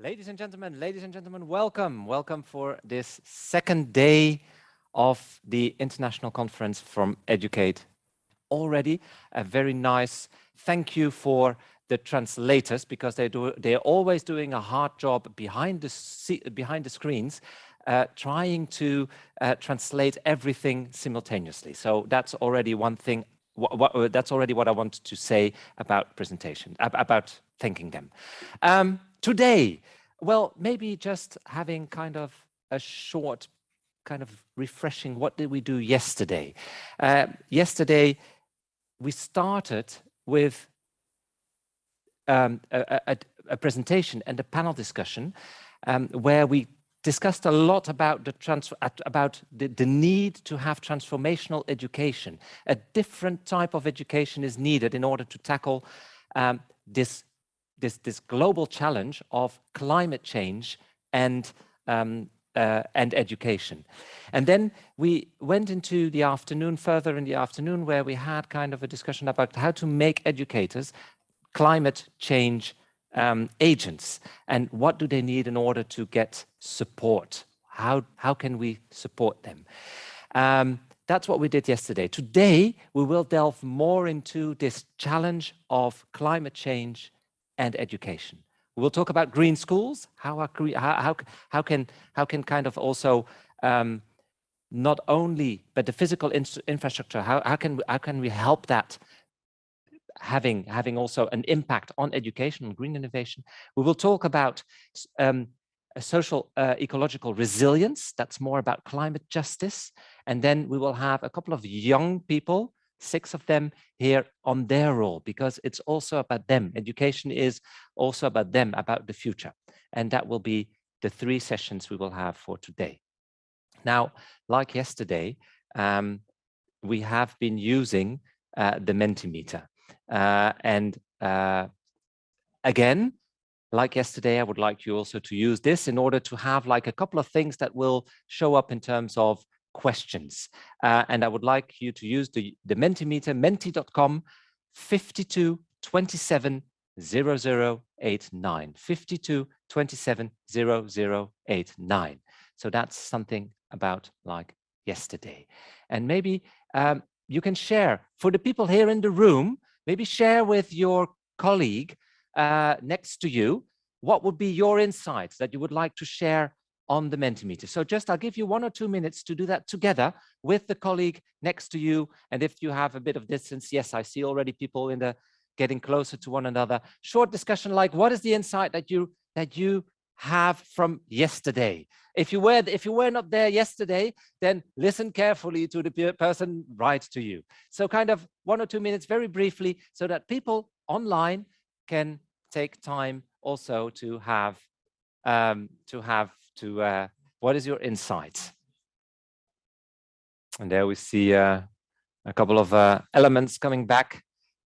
Ladies and gentlemen, welcome. Welcome for this second day of the International Conference from Educate. Already a very nice thank you for the translators, because they're always doing a hard job behind the screens, trying to translate everything simultaneously. So that's already one thing. That's already what I want to say about presentation, about thanking them. Today, well, maybe just having kind of a short, kind of refreshing, what did we do yesterday? Yesterday, we started with a presentation and a panel discussion where we discussed a lot about the need to have transformational education. A different type of education is needed in order to tackle this global challenge of climate change and education. And then we went into the afternoon, further in the afternoon, where we had kind of a discussion about how to make educators climate change agents, and what do they need in order to get support? How can we support them? That's what we did yesterday. Today, we will delve more into this challenge of climate change and education. We'll talk about green schools, how can kind of also not only, but the physical infrastructure, how can we help that having also an impact on education and green innovation. We will talk about a social ecological resilience, that's more about climate justice. And then we will have a couple of young people, 6 of them here, on their role, because it's also about them. Education is also about them, about the future. And that will be the 3 sessions we will have for today. Now, like yesterday, we have been using the Mentimeter. Again, like yesterday, I would like you also to use this in order to have like a couple of things that will show up in terms of questions. And I would like you to use the Mentimeter, menti.com 52 27 0089, 52 27 0089. So that's something about like yesterday. And maybe you can share, for the people here in the room, maybe share with your colleague next to you, what would be your insights that you would like to share on the Mentimeter. So just, I'll give you 1 or 2 minutes to do that together with the colleague next to you. And if you have a bit of distance, yes, I see already people in the getting closer to one another. Short discussion like, what is the insight that you have from yesterday? If you were not there yesterday, then listen carefully to the person right to you. So kind of 1 or 2 minutes, very briefly, so that people online can take time also to have what is your insight? And there we see a couple of elements coming back.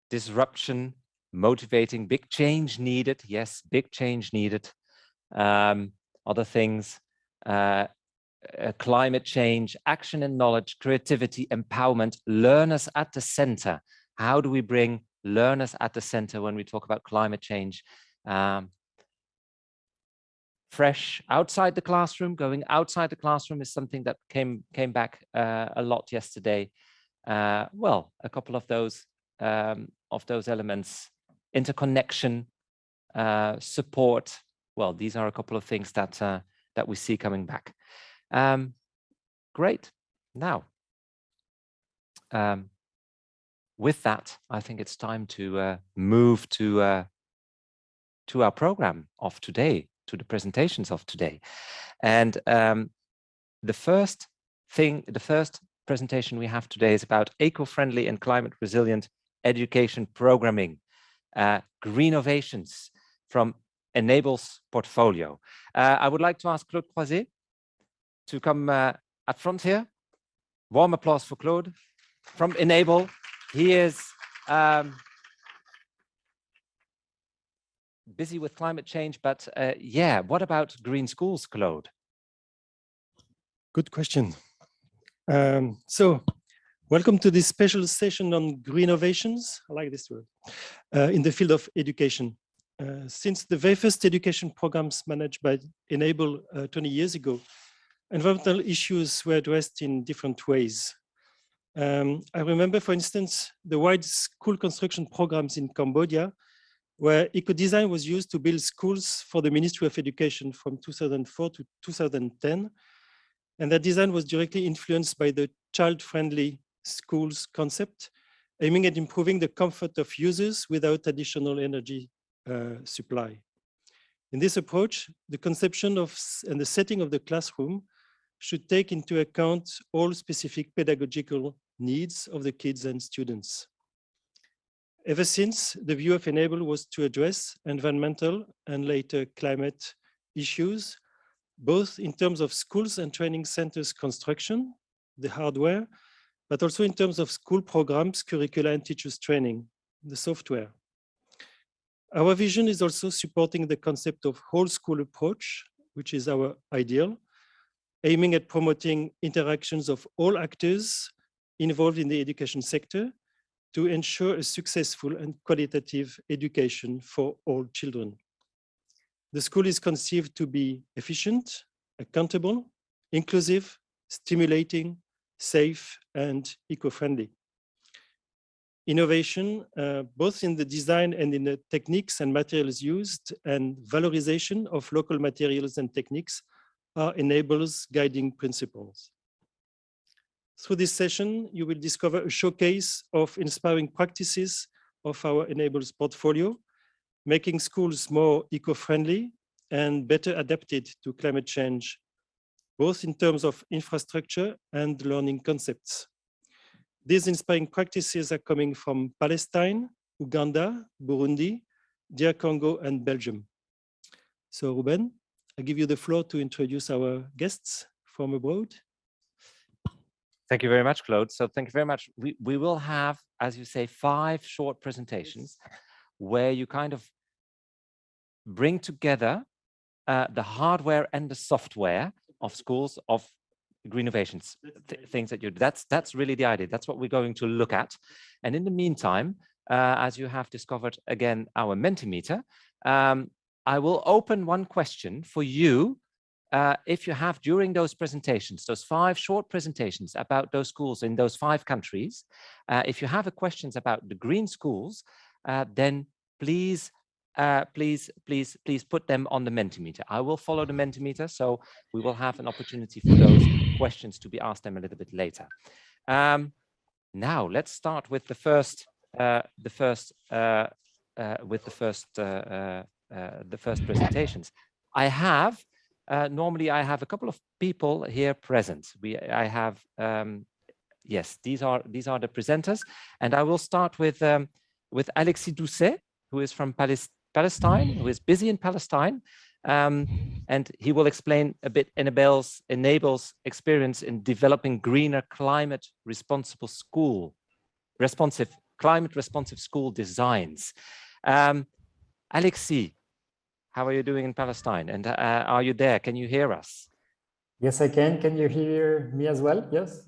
Disruption, motivating, big change needed. Yes, big change needed. Other things, climate change, action and knowledge, creativity, empowerment, learners at the center. How do we bring learners at the center when we talk about climate change? Fresh outside the classroom, going outside the classroom is something that came back a lot yesterday. Well, a couple of those elements, interconnection, support. Well, these are a couple of things that we see coming back. Great. Now, with that, I think it's time to move to our program of today, to the presentations of today. And the first presentation we have today is about eco-friendly and climate resilient education programming, green innovations from Enable's portfolio. I would like to ask Claude Croiset to come at front here. Warm applause for Claude from Enable. He is busy with climate change, but yeah, what about green schools, Claude? Good question. So welcome to this special session on green innovations. I like this word, in the field of education. Since the very first education programs managed by Enable 20 years ago, environmental issues were addressed in different ways. I remember, for instance, the wide school construction programs in Cambodia, where eco-design was used to build schools for the Ministry of Education from 2004 to 2010. And that design was directly influenced by the child-friendly schools concept, aiming at improving the comfort of users without additional energy supply. In this approach, the conception of and the setting of the classroom should take into account all specific pedagogical needs of the kids and students. Ever since, the view of Enable was to address environmental and later climate issues, both in terms of schools and training centers construction, the hardware, but also in terms of school programs, curricula, and teachers training, the software. Our vision is also supporting the concept of whole school approach, which is our ideal, aiming at promoting interactions of all actors involved in the education sector to ensure a successful and qualitative education for all children. The school is conceived to be efficient, accountable, inclusive, stimulating, safe, and eco-friendly. Innovation, both in the design and in the techniques and materials used, and valorization of local materials and techniques are Enable's guiding principles. Through this session, you will discover a showcase of inspiring practices of our Enable's portfolio, making schools more eco-friendly and better adapted to climate change, both in terms of infrastructure and learning concepts. These inspiring practices are coming from Palestine, Uganda, Burundi, DR Congo, and Belgium. So Ruben, I give you the floor to introduce our guests from abroad. Thank you very much, Claude. So thank you very much. We will have, as you say, 5 short presentations where you kind of bring together the hardware and the software of schools, of green innovations, things that you do. That's really the idea. That's what we're going to look at. And in the meantime, as you have discovered again our Mentimeter, I will open one question for you. If you have, during those presentations, those 5 short presentations about those schools in those 5 countries, if you have questions about the green schools, then please put them on the Mentimeter. I will follow the Mentimeter, so we will have an opportunity for those questions to be asked them a little bit later. Now let's start with the first presentations. I have normally I have a couple of people here present. Yes, these are the presenters, and I will start with Alexis Doucet, who is from Palestine, who is busy in Palestine, and he will explain a bit Enable's experience in developing greener climate responsive school designs. Alexis, how are you doing in Palestine? And are you there? Can you hear us? Yes, I can. Can you hear me as well? Yes.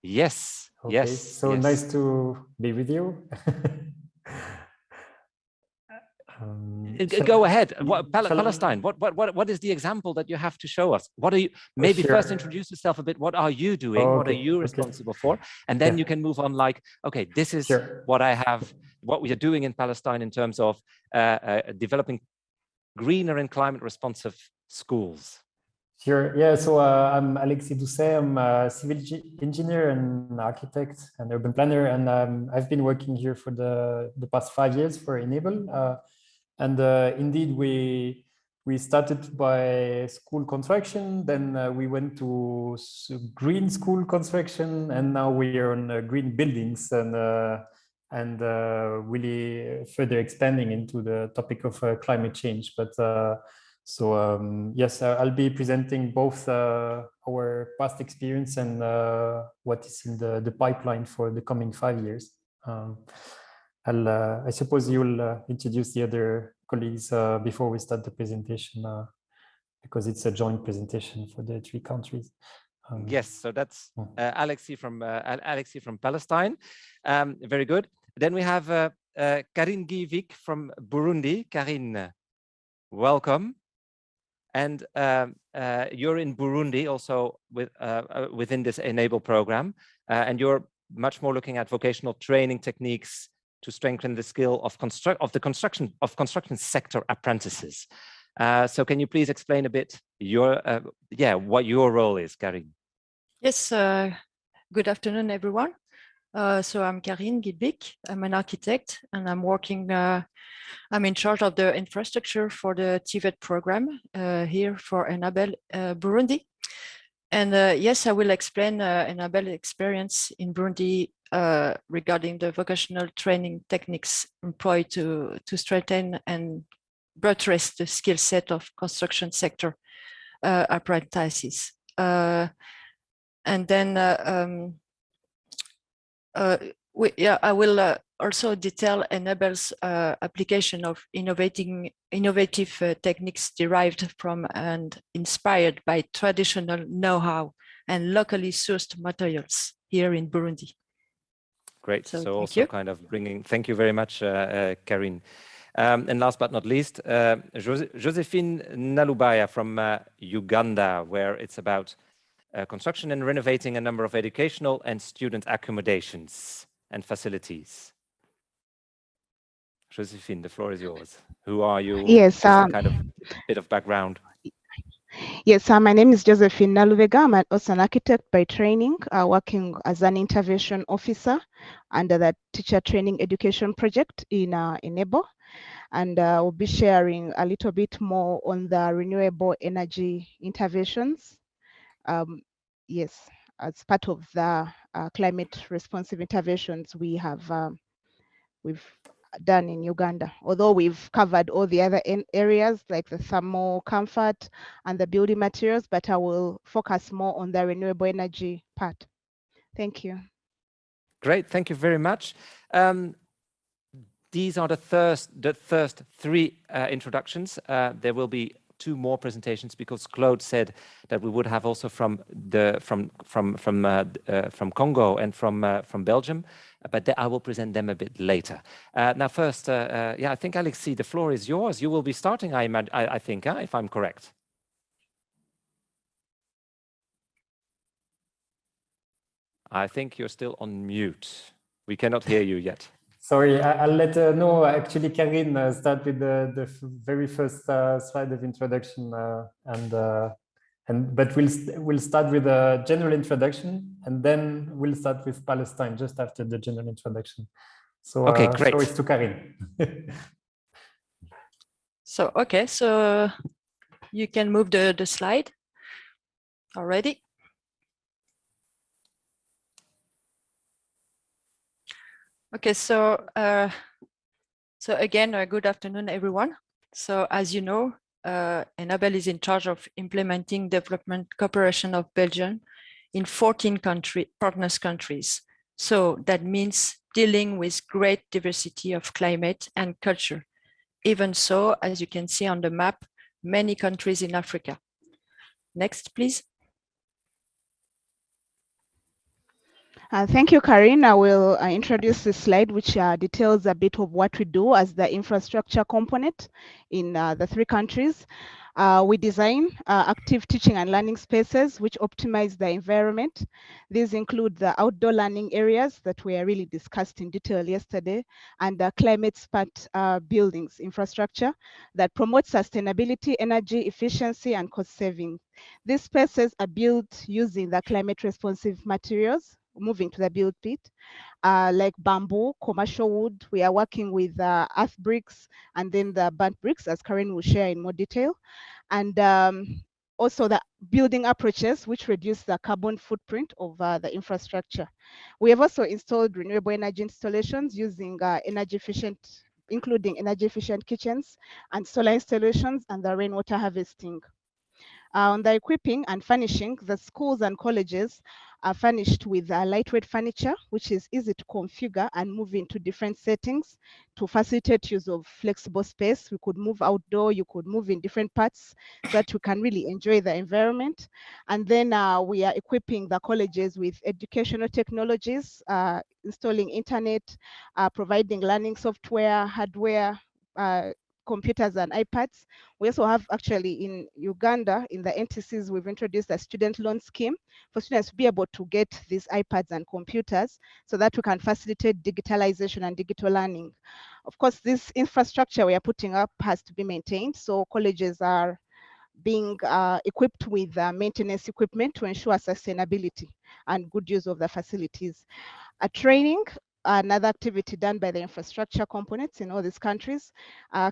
Yes. Okay. Yes. So yes. nice to be with you. Go ahead. Palestine. What is the example that you have to show us? What are you? Maybe first introduce yourself a bit. What are you doing? What are you responsible for? And then you can move on. Like, okay, this is what I have. What we are doing in Palestine in terms of developing greener and climate responsive schools. Sure. Yeah. So I'm Alexis Doucet. I'm a civil engineer and architect and urban planner, and I've been working here for the past 5 years for Enable. And indeed, we started by school construction, then we went to green school construction, and now we are on green buildings and really further expanding into the topic of climate change. But yes, I'll be presenting both our past experience and what is in the pipeline for the coming 5 years. I suppose you'll introduce the other colleagues before we start the presentation, because it's a joint presentation for the 3 countries. Yes, so that's Alexis from Palestine. Very good. Then we have Karine Givik from Burundi. Karine, welcome. And you're in Burundi also within this Enable program, and you're much more looking at vocational training techniques to strengthen the skill of the construction sector apprentices. So can you please explain a bit what your role is, Karine? Yes, good afternoon, everyone. So I'm Karine Gilbik. I'm an architect, and I'm working. I'm in charge of the infrastructure for the TVET program here for Enable Burundi. And yes, I will explain Enable experience in Burundi regarding the vocational training techniques employed to strengthen and buttress the skill set of construction sector apprentices. And then I will also detail Enable's application of innovative techniques derived from and inspired by traditional know-how and locally sourced materials here in Burundi. Great. So also kind of bringing, thank you very much, Karine. And last but not least, Josephine Nalubaya from Uganda, where it's about construction and renovating a number of educational and student accommodations and facilities. Josephine, the floor is yours. Who are you? Yes, kind of bit of background. Yes, my name is Josephine Naluvega. I'm also an architect by training, working as an intervention officer under the teacher training education project in Enable. And we'll be sharing a little bit more on the renewable energy interventions. Yes, as part of the climate responsive interventions we've done in Uganda, although we've covered all the other areas like the thermal comfort and the building materials, but I will focus more on the renewable energy part. Thank you. Great, thank you very much. These are the first three introductions. There will be 2 more presentations because Claude said that we would have also from Congo and from Belgium, but I will present them a bit later. Now, first, I think Alexis, the floor is yours. You will be starting, I think, if I'm correct. I think you're still on mute. We cannot hear you yet. Sorry, I'll let no. Actually, Karine start with the very first slide of introduction, but we'll start with a general introduction, and then we'll start with Palestine just after the general introduction. So, okay, great. Floor is to Karine. So you can move the slide already. Okay, so again, good afternoon, everyone. So as you know, Enable is in charge of implementing development cooperation of Belgium in 14 partners countries. So that means dealing with great diversity of climate and culture. Even so, as you can see on the map, many countries in Africa. Next, please. Thank you, Karine. I will introduce this slide, which details a bit of what we do as the infrastructure component in the 3 countries. We design active teaching and learning spaces which optimize the environment. These include the outdoor learning areas that were really discussed in detail yesterday, and the climate smart buildings infrastructure that promotes sustainability, energy efficiency, and cost saving. These spaces are built using the climate responsive materials. Moving to the build pit, like bamboo, commercial wood. We are working with earth bricks and then the burnt bricks, as Karine will share in more detail. And also the building approaches which reduce the carbon footprint of the infrastructure. We have also installed renewable energy installations using including energy efficient kitchens and solar installations and the rainwater harvesting. On the equipping and furnishing, the schools and colleges are furnished with lightweight furniture, which is easy to configure and move into different settings to facilitate use of flexible space. We could move outdoor, you could move in different parts so that you can really enjoy the environment. And then we are equipping the colleges with educational technologies, installing internet, providing learning software, hardware, computers and iPads. We also have actually in Uganda, in the NTCs, we've introduced a student loan scheme for students to be able to get these iPads and computers so that we can facilitate digitalization and digital learning. Of course, this infrastructure we are putting up has to be maintained. So colleges are being equipped with maintenance equipment to ensure sustainability and good use of the facilities. Training, another activity done by the infrastructure components in all these countries.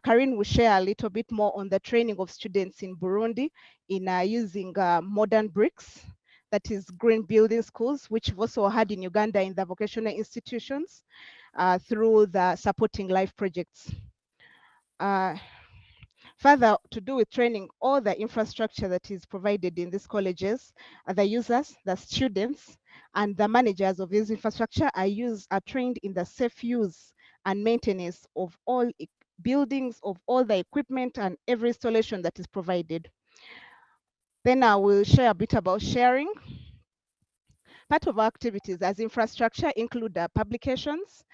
Karine will share a little bit more on the training of students in Burundi in using modern bricks, that is green building schools, which we've also had in Uganda in the vocational institutions through the supporting life projects. Further, to do with training, all the infrastructure that is provided in these colleges, the users, the students, and the managers of this infrastructure are trained in the safe use and maintenance of all buildings, of all the equipment and every installation that is provided. Then I will share a bit about sharing. Part of our activities as infrastructure include publications,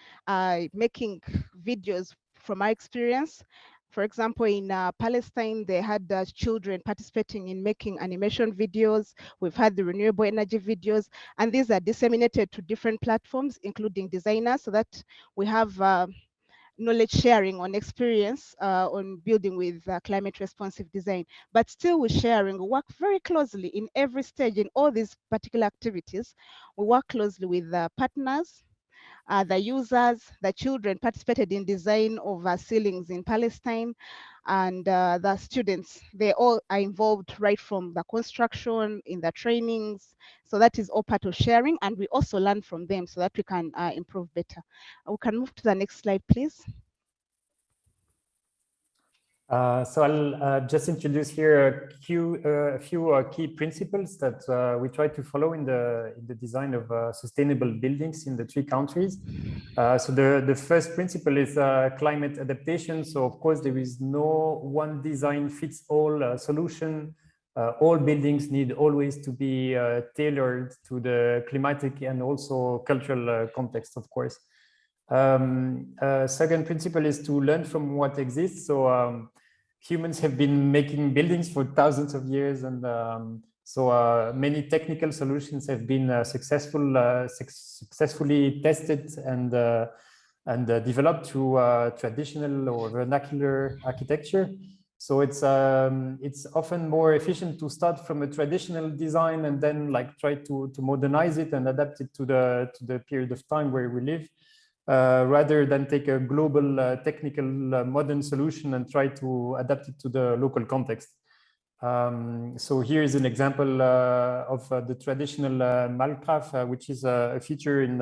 making videos from our experience. For example, in Palestine, they had children participating in making animation videos. We've had the renewable energy videos, and these are disseminated to different platforms, including designers, so that we have knowledge sharing on experience on building with climate responsive design. But still with sharing, we work very closely in every stage in all these particular activities. We work closely with partners, the users, the children participated in design of ceilings in Palestine, and the students, they all are involved right from the construction, in the trainings. So that is all part of sharing, and we also learn from them so that we can improve better. We can move to the next slide, please. So I'll just introduce here a few key principles that we try to follow in the design of sustainable buildings in the 3 countries. So the first principle is climate adaptation. So of course there is no one design fits all solution. All buildings need always to be tailored to the climatic and also cultural context, of course. Second principle is to learn from what exists. So humans have been making buildings for thousands of years, and so many technical solutions have been successfully tested and developed through traditional or vernacular architecture. So it's often more efficient to start from a traditional design and then like try to modernize it and adapt it to the period of time where we live. Rather than take a global technical modern solution and try to adapt it to the local context. So here is an example of the traditional malkraf, which is a feature in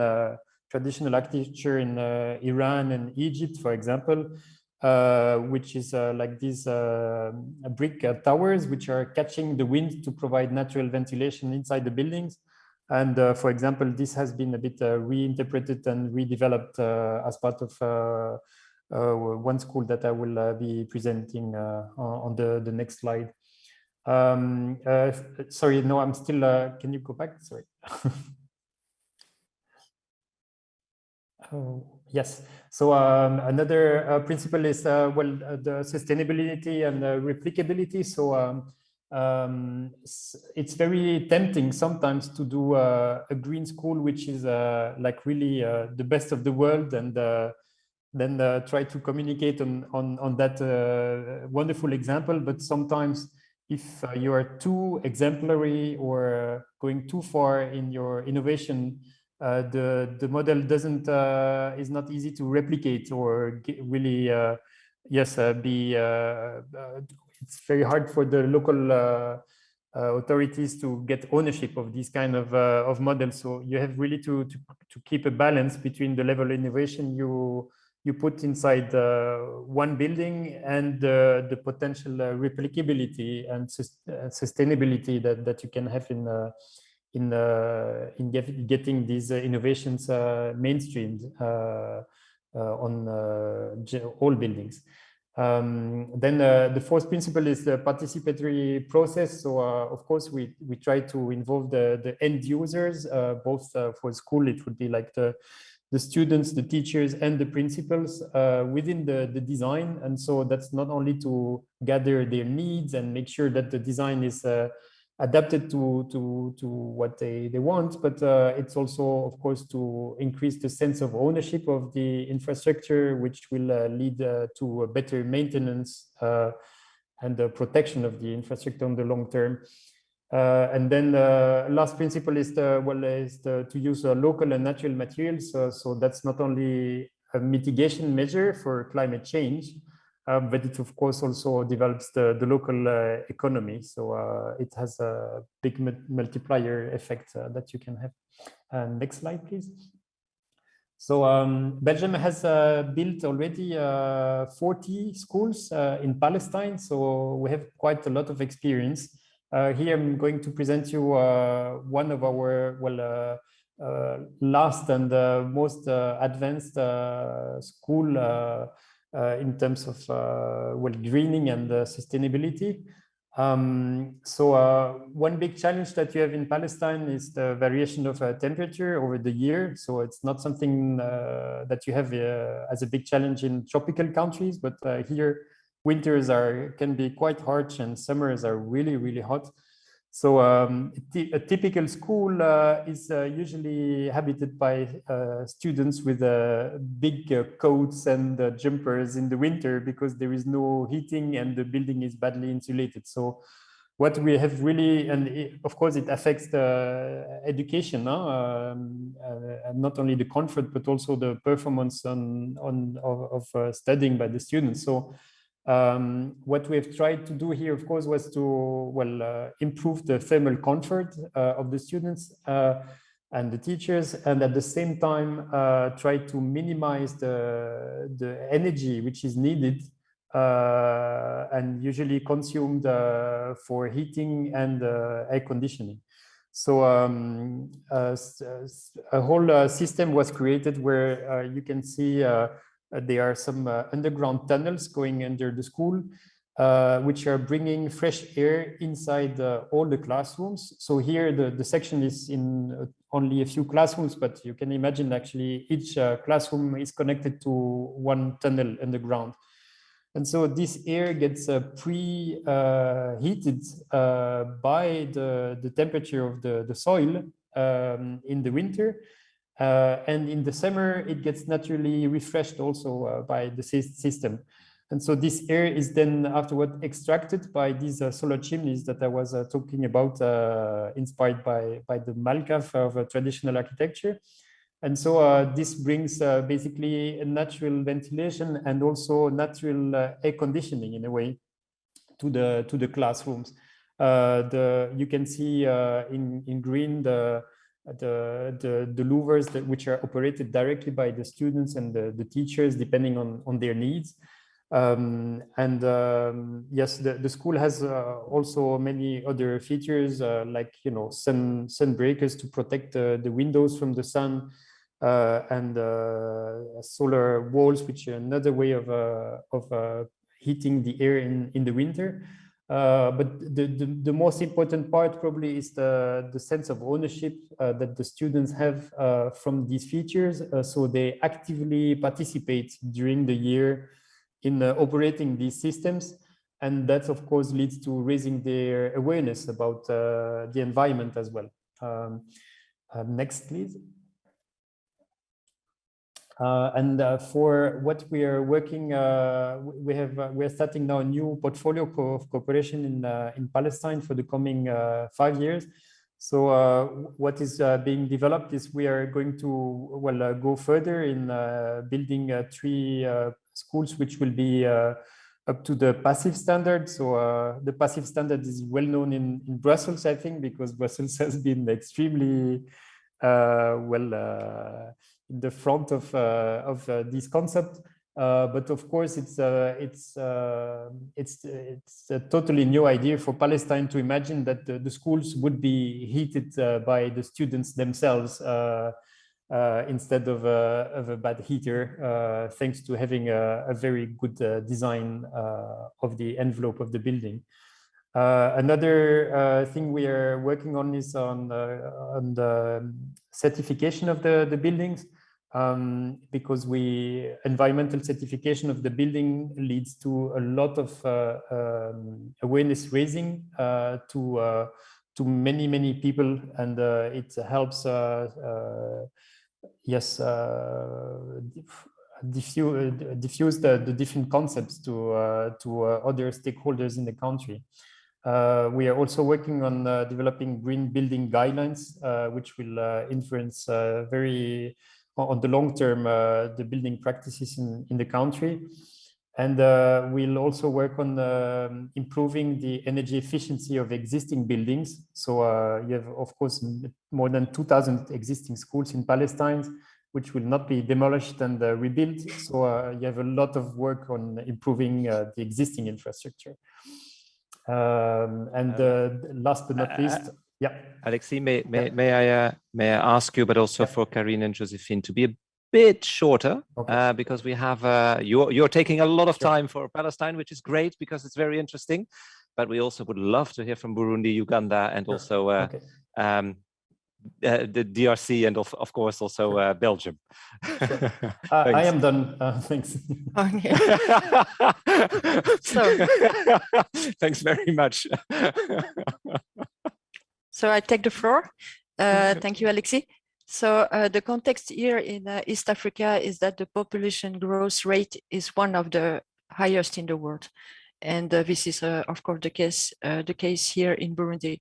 traditional architecture in Iran and Egypt, for example, which is like these brick towers, which are catching the wind to provide natural ventilation inside the buildings. And for example, this has been a bit reinterpreted and redeveloped as part of one school that I will be presenting on the next slide. Sorry, no, I'm still, can you go back? Sorry. Oh, yes. So another principle is, the sustainability and replicability. So it's very tempting sometimes to do a green school, which is like really the best of the world, and then try to communicate on that wonderful example. But sometimes if you are too exemplary or going too far in your innovation, the model is not easy to replicate or really it's very hard for the local authorities to get ownership of these kind of models. So you have really to keep a balance between the level of innovation you you put inside one building, and the potential replicability and sustainability that you can have in getting these innovations mainstreamed on all buildings. Then the fourth principle is the participatory process. So of course we try to involve the end users, both for school, it would be like the students, the teachers, and the principals within the design. And so that's not only to gather their needs and make sure that the design is adapted to what they want, but it's also, of course, to increase the sense of ownership of the infrastructure, which will lead to a better maintenance and the protection of the infrastructure on the long term. And then the last principle is to use local and natural materials. So that's not only a mitigation measure for climate change, but it of course also develops the local economy. So it has a big multiplier effect that you can have. Next slide, please. So Belgium has built already 40 schools in Palestine. So we have quite a lot of experience. Here I'm going to present you one of our last and most advanced school in terms of greening and sustainability. So one big challenge that you have in Palestine is the variation of temperature over the year. So it's not something that you have as a big challenge in tropical countries, but here winters can be quite harsh and summers are really hot. So a typical school is usually habited by students with big coats and jumpers in the winter, because there is no heating and the building is badly insulated. So what we have really, and of course it affects the education, not only the comfort, but also the performance of studying by the students. So what we have tried to do here, of course, was to improve the thermal comfort of the students and the teachers, and at the same time try to minimize the energy which is needed and usually consumed for heating and air conditioning. So a whole system was created where you can see there are some underground tunnels going under the school, which are bringing fresh air inside all the classrooms. So here the section is in only a few classrooms, but you can imagine actually each classroom is connected to one tunnel underground. And so this air gets preheated by the temperature of the soil in the winter. And in the summer, it gets naturally refreshed also by the system. And so this air is then afterward extracted by these solar chimneys that I was talking about, inspired by the Malkaf of traditional architecture. And so this brings basically a natural ventilation and also natural air conditioning in a way to the classrooms. You can see in green the louvers which are operated directly by the students and the teachers, depending on their needs. Yes, the school has also many other features like sun breakers to protect the windows from the sun, and solar walls, which are another way of heating the air in the winter. But the most important part probably is the sense of ownership that the students have from these features. So they actively participate during the year in operating these systems. And that, of course, leads to raising their awareness about the environment as well. Next, please. For what we are working, we're starting now a new portfolio of cooperation in Palestine for the coming 5 years. So what is being developed is we are going to go further in building 3 schools which will be up to the passive standard. So the passive standard is well known in Brussels, I think, because Brussels has been extremely in the front of this concept. But of course, it's a totally new idea for Palestine to imagine that the schools would be heated by the students themselves instead of a bad heater, thanks to having a very good design of the envelope of the building. Another thing we are working on is on the certification of the buildings. Because environmental certification of the building leads to a lot of awareness raising to many people, and it helps diffuse the different concepts to other stakeholders in the country. We are also working on developing green building guidelines, which will influence very on the long term the building practices in the country. And we'll also work on improving the energy efficiency of existing buildings. So you have, of course, more than 2,000 existing schools in Palestine, which will not be demolished and rebuilt. So you have a lot of work on improving the existing infrastructure. Last but not least, yeah. Alexis, may I ask you, but also for Karine and Josephine, to be a bit shorter, okay. Because we have you're taking a lot of time for Palestine, which is great because it's very interesting. But we also would love to hear from Burundi, Uganda, and also the DRC, and of course also Belgium. Sure. I am done. Thanks. Okay. So, thanks very much. So I take the floor. Thank you, Alexis. So the context here in East Africa is that the population growth rate is one of the highest in the world, and this is, of course, the case here in Burundi.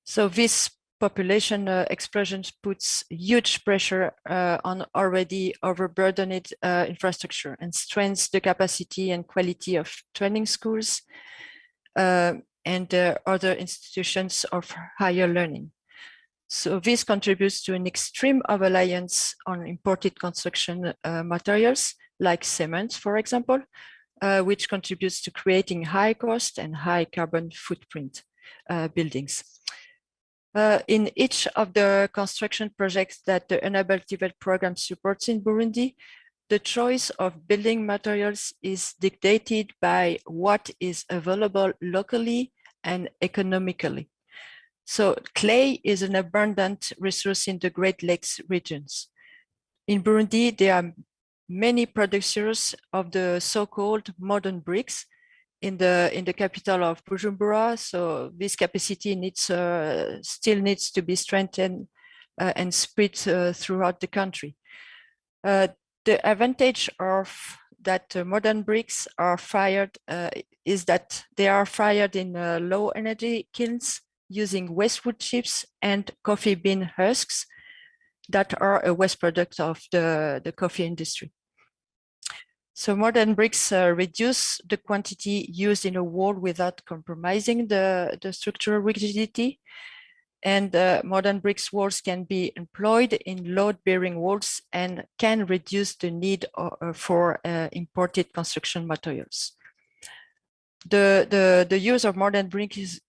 So this population explosion puts huge pressure on already overburdened infrastructure and strengthens the capacity and quality of training schools and other institutions of higher learning. So this contributes to an extreme reliance on imported construction materials like cement, for example, which contributes to creating high cost and high carbon footprint buildings. In each of the construction projects that the Enable TVET program supports in Burundi, the choice of building materials is dictated by what is available locally and economically. So clay is an abundant resource in the Great Lakes regions. In Burundi, there are many producers of the so-called modern bricks in the capital of Bujumbura. So this capacity still needs to be strengthened and spread throughout the country. The advantage of that modern bricks are fired is that they are fired in low energy kilns using waste wood chips and coffee bean husks that are a waste product of the coffee industry. So modern bricks reduce the quantity used in a wall without compromising the structural rigidity. And modern bricks walls can be employed in load-bearing walls and can reduce the need for imported construction materials. The use of modern bricks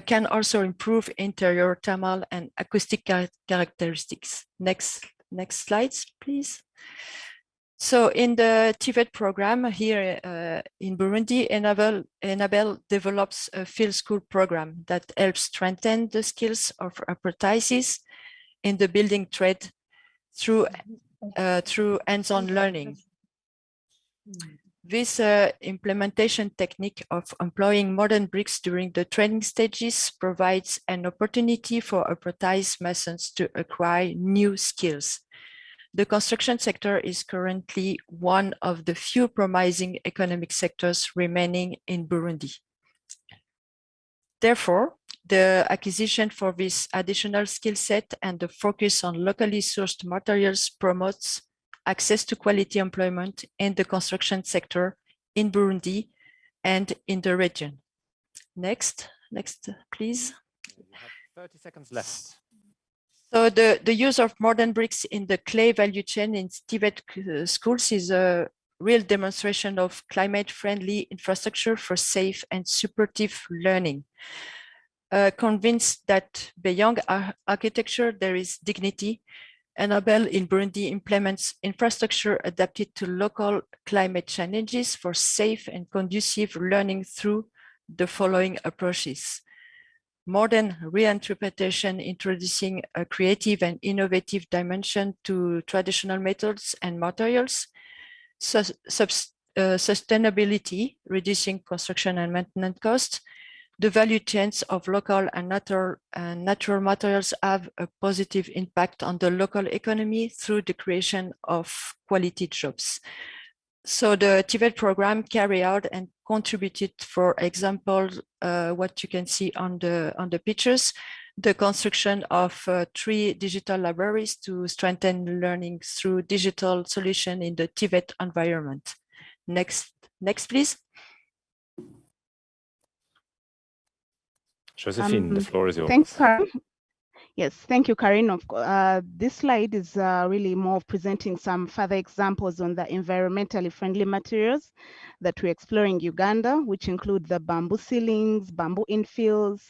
can also improve interior thermal and acoustic characteristics. Next slides, please. So in the TVET program here in Burundi, Enable develops a field school program that helps strengthen the skills of apprentices in the building trade through hands-on learning. This implementation technique of employing modern bricks during the training stages provides an opportunity for apprentice masons to acquire new skills. The construction sector is currently one of the few promising economic sectors remaining in Burundi. Therefore, the acquisition for this additional skill set and the focus on locally sourced materials promotes access to quality employment in the construction sector in Burundi and in the region. Next, please. You have 30 seconds left. So the use of modern bricks in the clay value chain in TVET schools is real demonstration of climate-friendly infrastructure for safe and supportive learning. Convinced that beyond architecture, there is dignity, Enable in Burundi implements infrastructure adapted to local climate challenges for safe and conducive learning through the following approaches. Modern reinterpretation, introducing a creative and innovative dimension to traditional methods and materials. Sustainability, reducing construction and maintenance costs. The value chains of local and natural materials have a positive impact on the local economy through the creation of quality jobs. So the TVET program carried out and contributed, for example, what you can see on the pictures, the construction of 3 digital libraries to strengthen learning through digital solution in the TVET environment. Next, please. Josephine, the floor is yours. Thanks, Karen. Yes, thank you, Karen. This slide is really more of presenting some further examples on the environmentally friendly materials that we explore in Uganda, which include the bamboo ceilings, bamboo infills.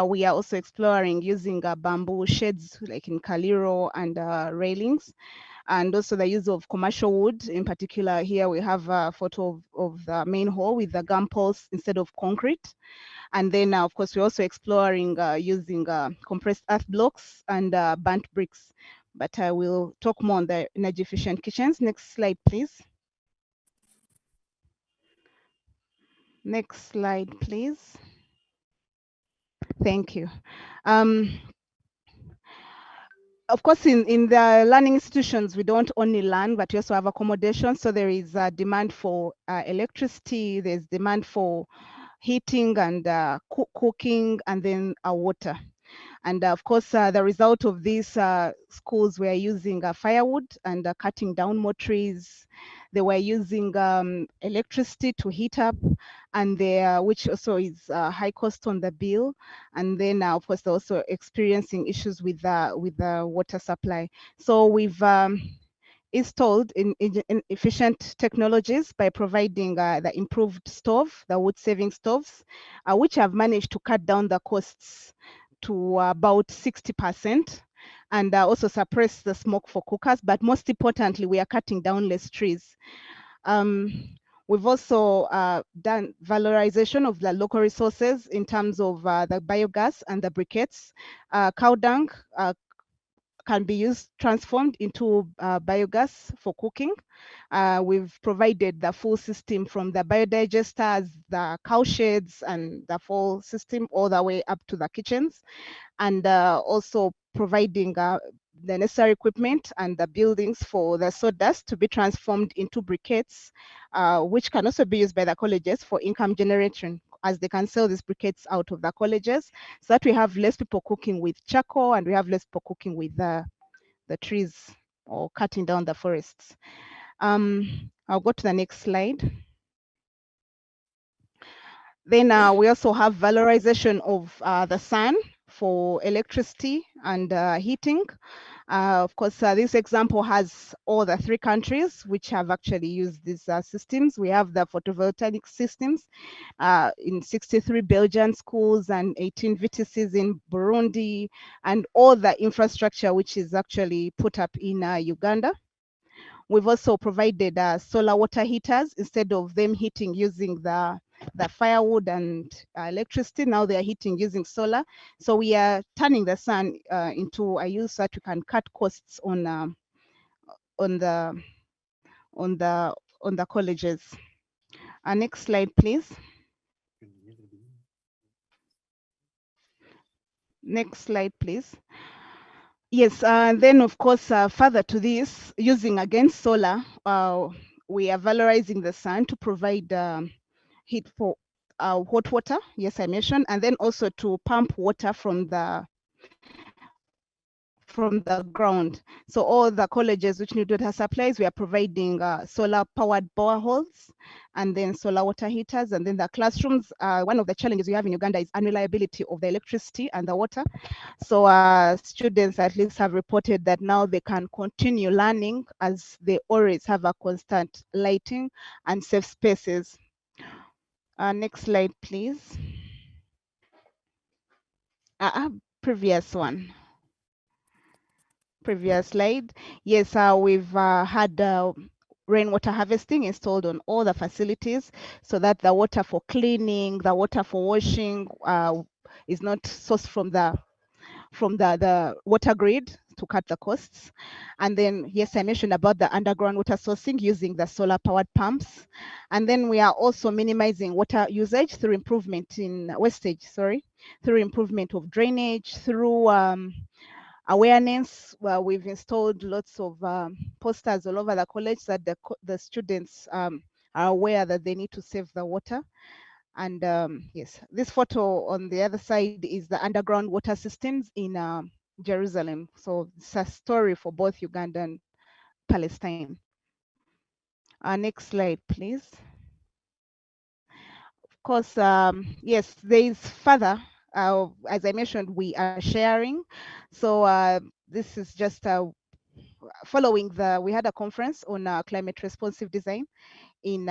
We are also exploring using bamboo sheds like in Kaliro and railings, and also the use of commercial wood. In particular, here we have a photo of the main hall with the gum posts instead of concrete. And then, of course, we're also exploring using compressed earth blocks and burnt bricks. But I will talk more on the energy efficient kitchens. Next slide, please. Next slide, please. Thank you. Of course, in the learning institutions, we don't only learn, but we also have accommodation. So there is a demand for electricity, there's demand for heating and cooking, and then water. And of course, the result of these schools were using firewood and cutting down more trees. They were using electricity to heat up, and which also is high cost on the bill. And then, of course, they're also experiencing issues with the water supply. So we've installed in efficient technologies by providing the improved stove, the wood-saving stoves, which have managed to cut down the costs to about 60%, and also suppress the smoke for cookers. But most importantly, we are cutting down less trees. We've also done valorization of the local resources in terms of the biogas and the briquettes. Cow dung can be used, transformed into biogas for cooking. We've provided the full system from the biodigesters, the cow sheds, and the full system all the way up to the kitchens, and also providing the necessary equipment and the buildings for the sawdust to be transformed into briquettes, which can also be used by the colleges for income generation, as they can sell these briquettes out of the colleges, so that we have less people cooking with charcoal and we have less people cooking with the trees or cutting down the forests. I'll go to the next slide. Then we also have valorization of the sun for electricity and heating. Of course, this example has all the 3 countries which have actually used these systems. We have the photovoltaic systems in 63 Belgian schools and 18 VTCs in Burundi, and all the infrastructure which is actually put up in Uganda. We've also provided solar water heaters instead of them heating using the firewood and electricity. Now they are heating using solar. So we are turning the sun into a use so that we can cut costs on the colleges. Next slide, please. Next slide, please. Yes, and then of course, further to this, using again solar, we are valorizing the sun to provide heat for hot water, yes, I mentioned, and then also to pump water from the from the ground. So all the colleges which need water supplies, we are providing solar powered boreholes and then solar water heaters. And then the classrooms, one of the challenges we have in Uganda is unreliability of the electricity and the water. So students at least have reported that now they can continue learning as they always have a constant lighting and safe spaces. Next slide, please. Previous one. Previous slide. Yes, we've had rainwater harvesting installed on all the facilities so that the water for cleaning, the water for washing is not sourced from the water grid to cut the costs. And then, yes, I mentioned about the underground water sourcing using the solar powered pumps. And then we are also minimizing water usage through improvement in wastage, through improvement of drainage, through awareness. Well, we've installed lots of posters all over the college so that the students are aware that they need to save the water. And yes, this photo on the other side is the underground water systems in Jerusalem. So it's a story for both Uganda and Palestine. Next slide, please. Of course, yes, there is further. As I mentioned, we are sharing. So this is just following we had a conference on climate responsive design in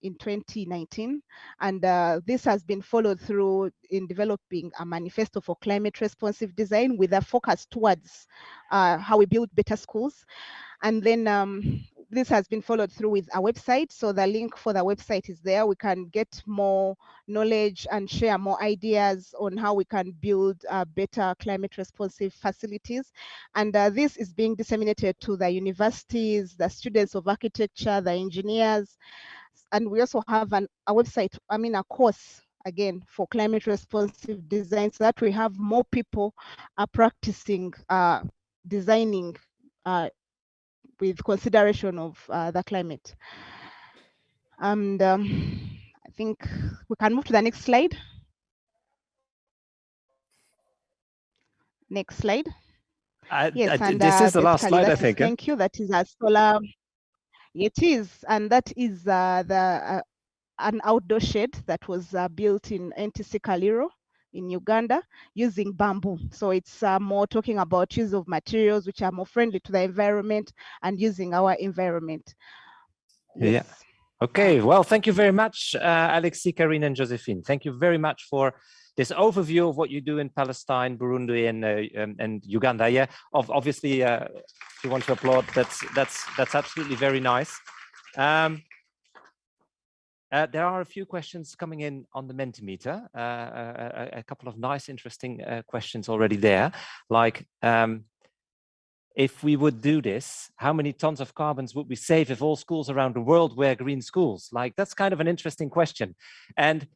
2019, and this has been followed through in developing a manifesto for climate responsive design with a focus towards how we build better schools. And then this has been followed through with a website. So the link for the website is there. We can get more knowledge and share more ideas on how we can build better climate responsive facilities. And this is being disseminated to the universities, the students of architecture, the engineers. And we also have a website, a course again for climate responsive design, so that we have more people practicing designing with consideration of the climate. And I think we can move to the next slide. Next slide. Yes, this is the last slide, I think. Thank you. That is a solar. It is, and that is an outdoor shed that was built in NTC Kaliro in Uganda using bamboo. So it's more talking about use of materials which are more friendly to the environment and using our environment. Yes. Yeah. Okay, well, thank you very much, Alexis, Karine, and Josephine. Thank you very much for this overview of what you do in Palestine, Burundi, and Uganda. Yeah, obviously, if you want to applaud, that's absolutely very nice. There are a few questions coming in on the Mentimeter, a couple of nice, interesting questions already there, like if we would do this, how many tons of carbons would we save if all schools around the world were green schools? Like, that's kind of an interesting question. And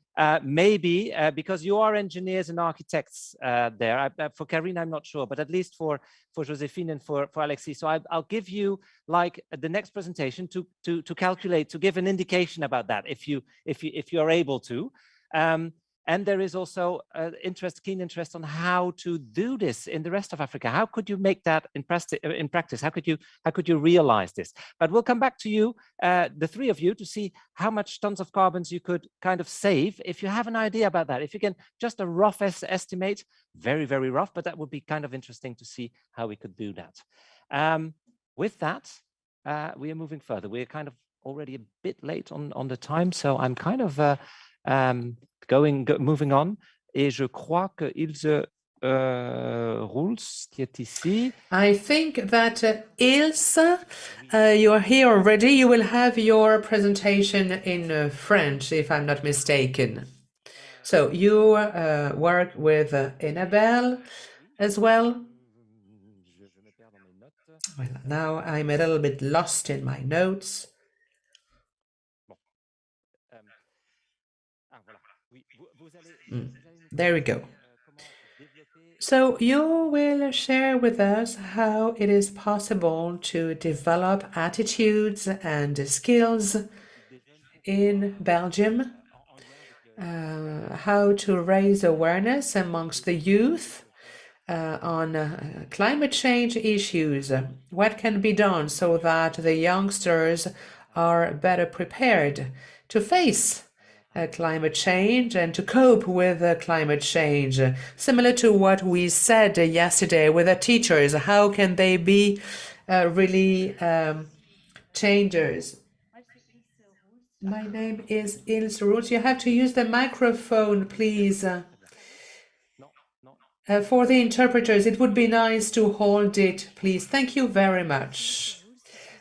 maybe because you are engineers and architects there, for Karine, I'm not sure, but at least for Josephine and for Alexis. So I'll give you like the next presentation to calculate, to give an indication about that, if you're able to. And there is also keen interest on how to do this in the rest of Africa. How could you make that in practice? How could you realize this? But we'll come back to you, the three of you, to see how much tons of carbons you could kind of save. If you have an idea about that, if you can just a rough estimate, very, very rough, but that would be kind of interesting to see how we could do that. With that, we are moving further. We're kind of already a bit late on the time, so I'm kind of moving on. Et je crois que Ilse Roels, qui est ici. I think that Ilse, you are here already. You will have your presentation in French, if I'm not mistaken. So you work with Enabel as well. Well, now I'm a little bit lost in my notes. There we go. So you will share with us how it is possible to develop attitudes and skills in Belgium, how to raise awareness amongst the youth on climate change issues. What can be done so that the youngsters are better prepared to face climate change and to cope with climate change? Similar to what we said yesterday with the teachers, how can they be really changers? My name is Ilse Roos. You have to use the microphone, please. For the interpreters, it would be nice to hold it, please. Thank you very much.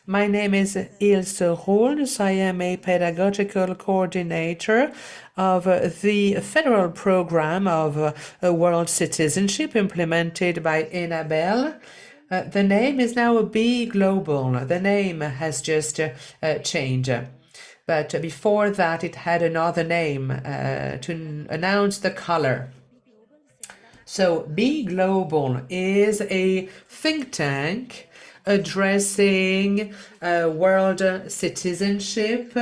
My name is Ilse Roos. I am a pedagogical coordinator of the federal program of world citizenship implemented by Enabel. The name is now Be Global. The name has just changed. But before that, it had another name to announce the color. So Be Global is a think tank addressing world citizenship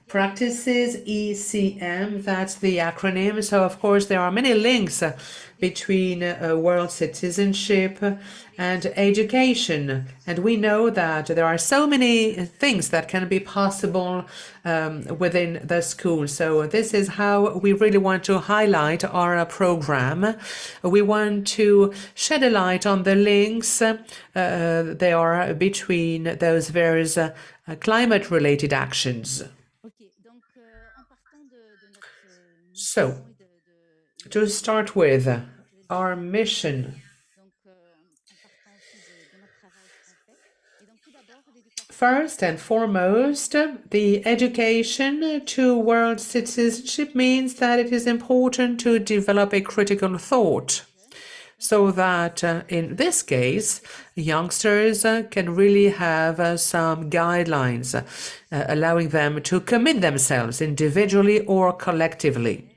practices, ECM, that's the acronym. So of course there are many links between world citizenship and education. And we know that there are so many things that can be possible within the school. So this is how we really want to highlight our program. We want to shed a light on the links there are between those various climate-related actions. So, to start with, our mission. First and foremost, the education to world citizenship means that it is important to develop a critical thought, so that in this case, youngsters can really have some guidelines, allowing them to commit themselves individually or collectively,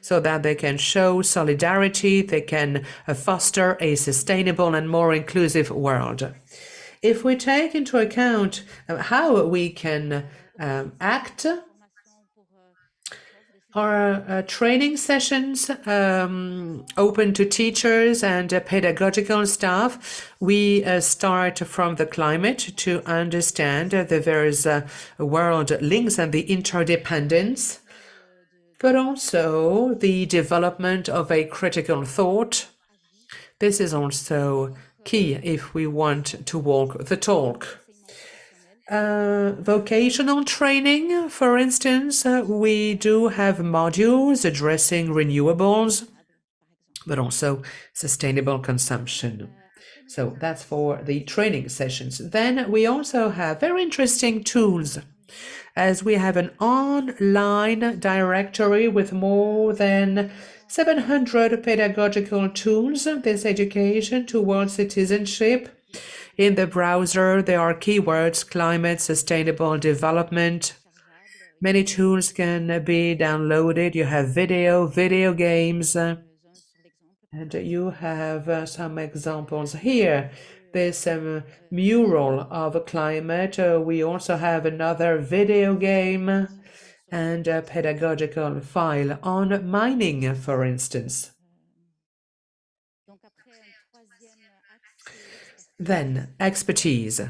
so that they can show solidarity, they can foster a sustainable and more inclusive world. If we take into account how we can act, our training sessions open to teachers and pedagogical staff. We start from the climate to understand the various world links and the interdependence, but also the development of a critical thought. This is also key if we want to walk the talk. Vocational training, for instance, we do have modules addressing renewables, but also sustainable consumption. So that's for the training sessions. Then we also have very interesting tools, as we have an online directory with more than 700 pedagogical tools. This education towards citizenship. In the browser, there are keywords: climate, sustainable development. Many tools can be downloaded. You have video games, and you have some examples here. This mural of climate. We also have another video game and a pedagogical file on mining, for instance. Then, expertise,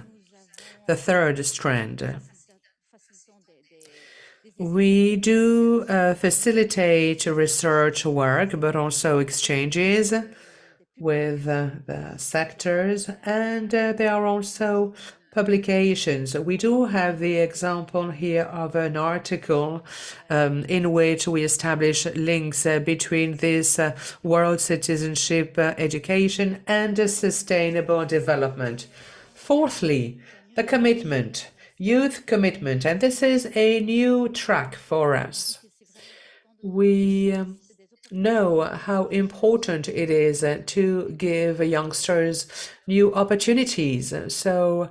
the third strand. We do facilitate research work, but also exchanges with the sectors, and there are also publications. We do have the example here of an article in which we establish links between this world citizenship education and sustainable development. Fourthly, the commitment, youth commitment, and this is a new track for us. We know how important it is to give youngsters new opportunities. So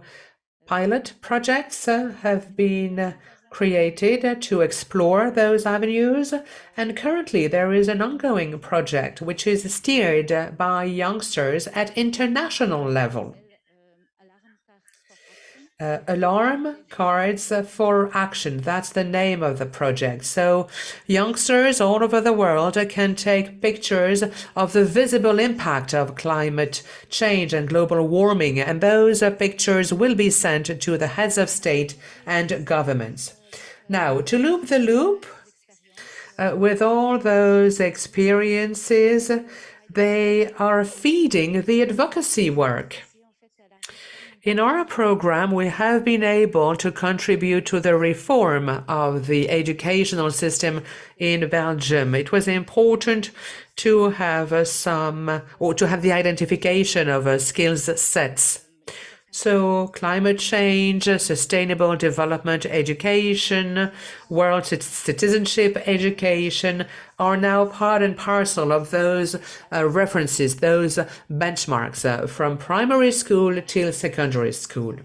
pilot projects have been created to explore those avenues, and currently there is an ongoing project which is steered by youngsters at international level. alarm cards for action. That's the name of the project. So youngsters all over the world can take pictures of the visible impact of climate change and global warming, and those pictures will be sent to the heads of state and governments. Now, to loop the loop, with all those experiences, they are feeding the advocacy work. In our program, we have been able to contribute to the reform of the educational system in Belgium. It was important to have to have the identification of skills sets. So climate change, sustainable development education, world citizenship education are now part and parcel of those references, those benchmarks from primary school till secondary school.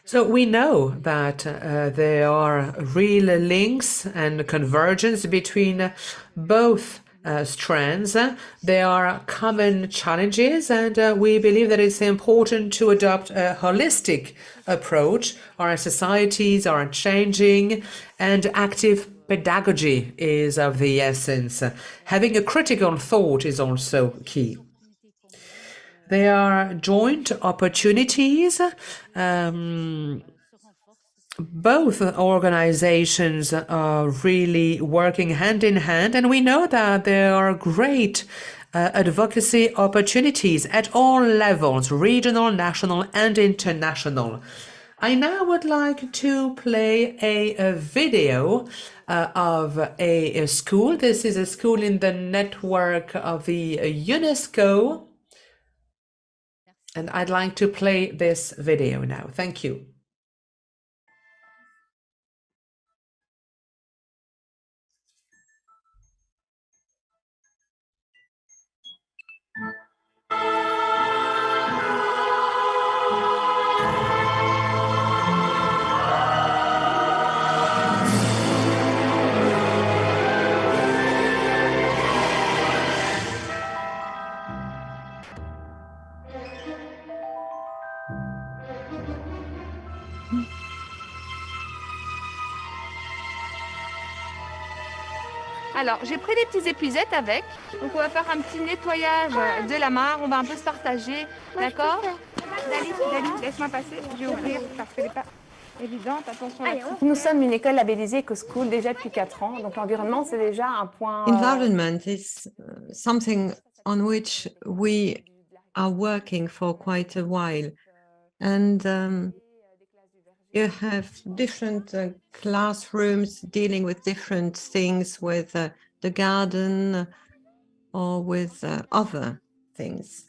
So we know that there are real links and convergence between both strands. There are common challenges, and we believe that it's important to adopt a holistic approach. Our societies are changing, and active pedagogy is of the essence. Having a critical thought is also key. There are joint opportunities. Both organizations are really working hand in hand, and we know that there are great advocacy opportunities at all levels, regional, national, and international. I now would like to play a video of a school. This is a school in the network of the UNESCO. And I'd like to play this video now. Thank you. Alors, j'ai pris des petites épuisettes avec. Donc, on va faire un petit nettoyage de la mare. On va un peu se partager. D'accord? Dali, laisse-moi passer. Je vais ouvrir parce qu'elle n'est pas évidente. Attention là-dessus. Nous sommes une école labellisée EcoSchool déjà depuis 4 ans. Donc, l'environnement, c'est déjà un point... Environment is something on which we are working for quite a while. And you have different classrooms dealing with different things, with the garden or with other things.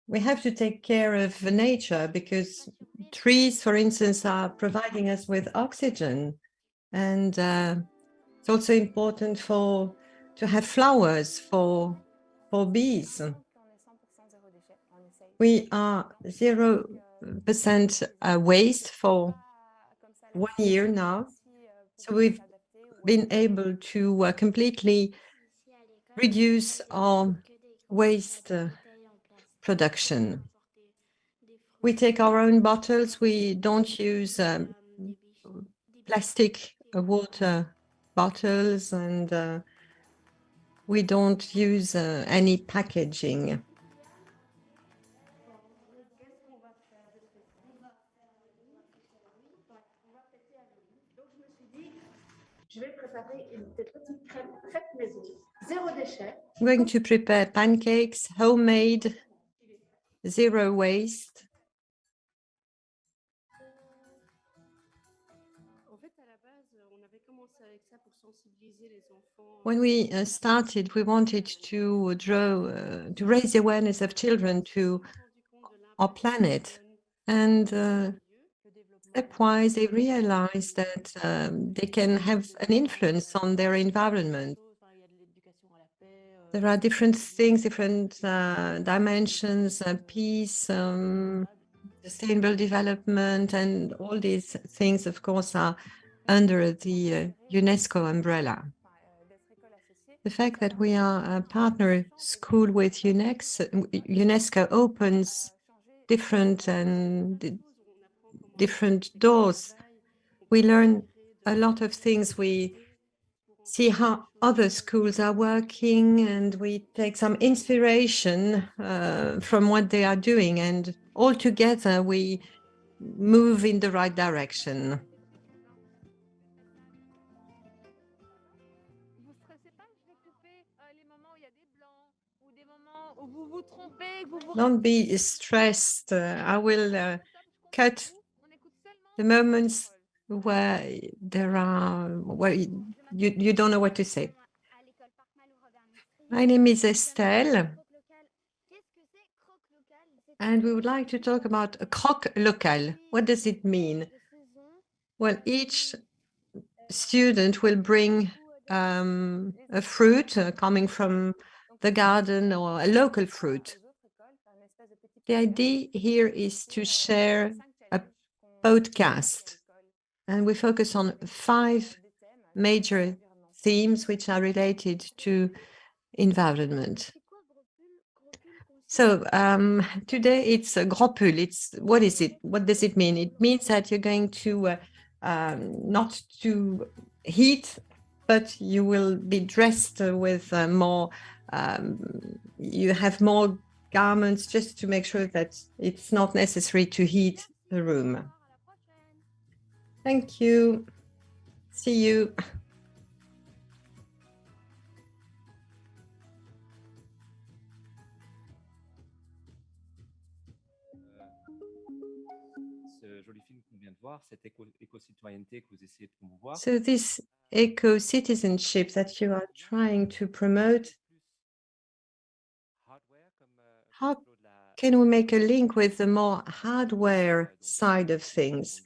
We have to take care of nature because trees, for instance, are providing us with oxygen. And it's also important to have flowers for bees. We are 0% waste for 1 year now. So we've been able to completely reduce our waste production. We take our own bottles. We don't use plastic water bottles, and we don't use any packaging. I'm going to prepare pancakes, homemade, zero waste. When we started, we wanted to raise the awareness of children to our planet. And stepwise, they realized that they can have an influence on their environment. There are different things, different dimensions, peace, sustainable development, and all these things, of course, are under the UNESCO umbrella. the fact that we are a partner school with UNESCO opens different doors. We learn a lot of things. We see how other schools are working, and we take some inspiration from what they are doing, and all together we move in the right direction. Vous stressez pas, je vais couper les moments où il y a des blancs ou des moments où vous vous trompez, que vous vous Don't be stressed. I will cut the moments where there are where you don't know what to say. My name is Estelle, and we would like to talk about a croque local. What does it mean? Well, each student will bring a fruit coming from the garden or a local fruit. The idea here is to share a podcast, and we focus on 5 major themes which are related to environment. So today it's a gros pull. What is it? What does it mean? It means that you're going to not to heat, but you will be dressed with more. You have more garments just to make sure that it's not necessary to heat the room. Thank you. See you. So this eco-citizenship that you are trying to promote, how can we make a link with the more hardware side of things?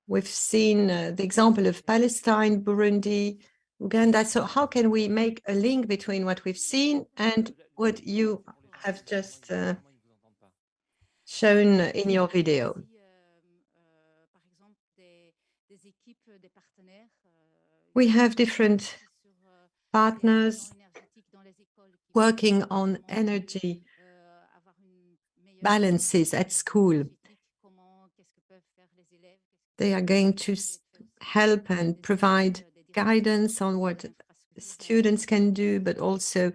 We've seen the example of Palestine, Burundi, Uganda. So how can we make a link between what we've seen and what you have just shown in your video? We have different partners working on energy balances at school. They are going to help and provide guidance on what students can do, but also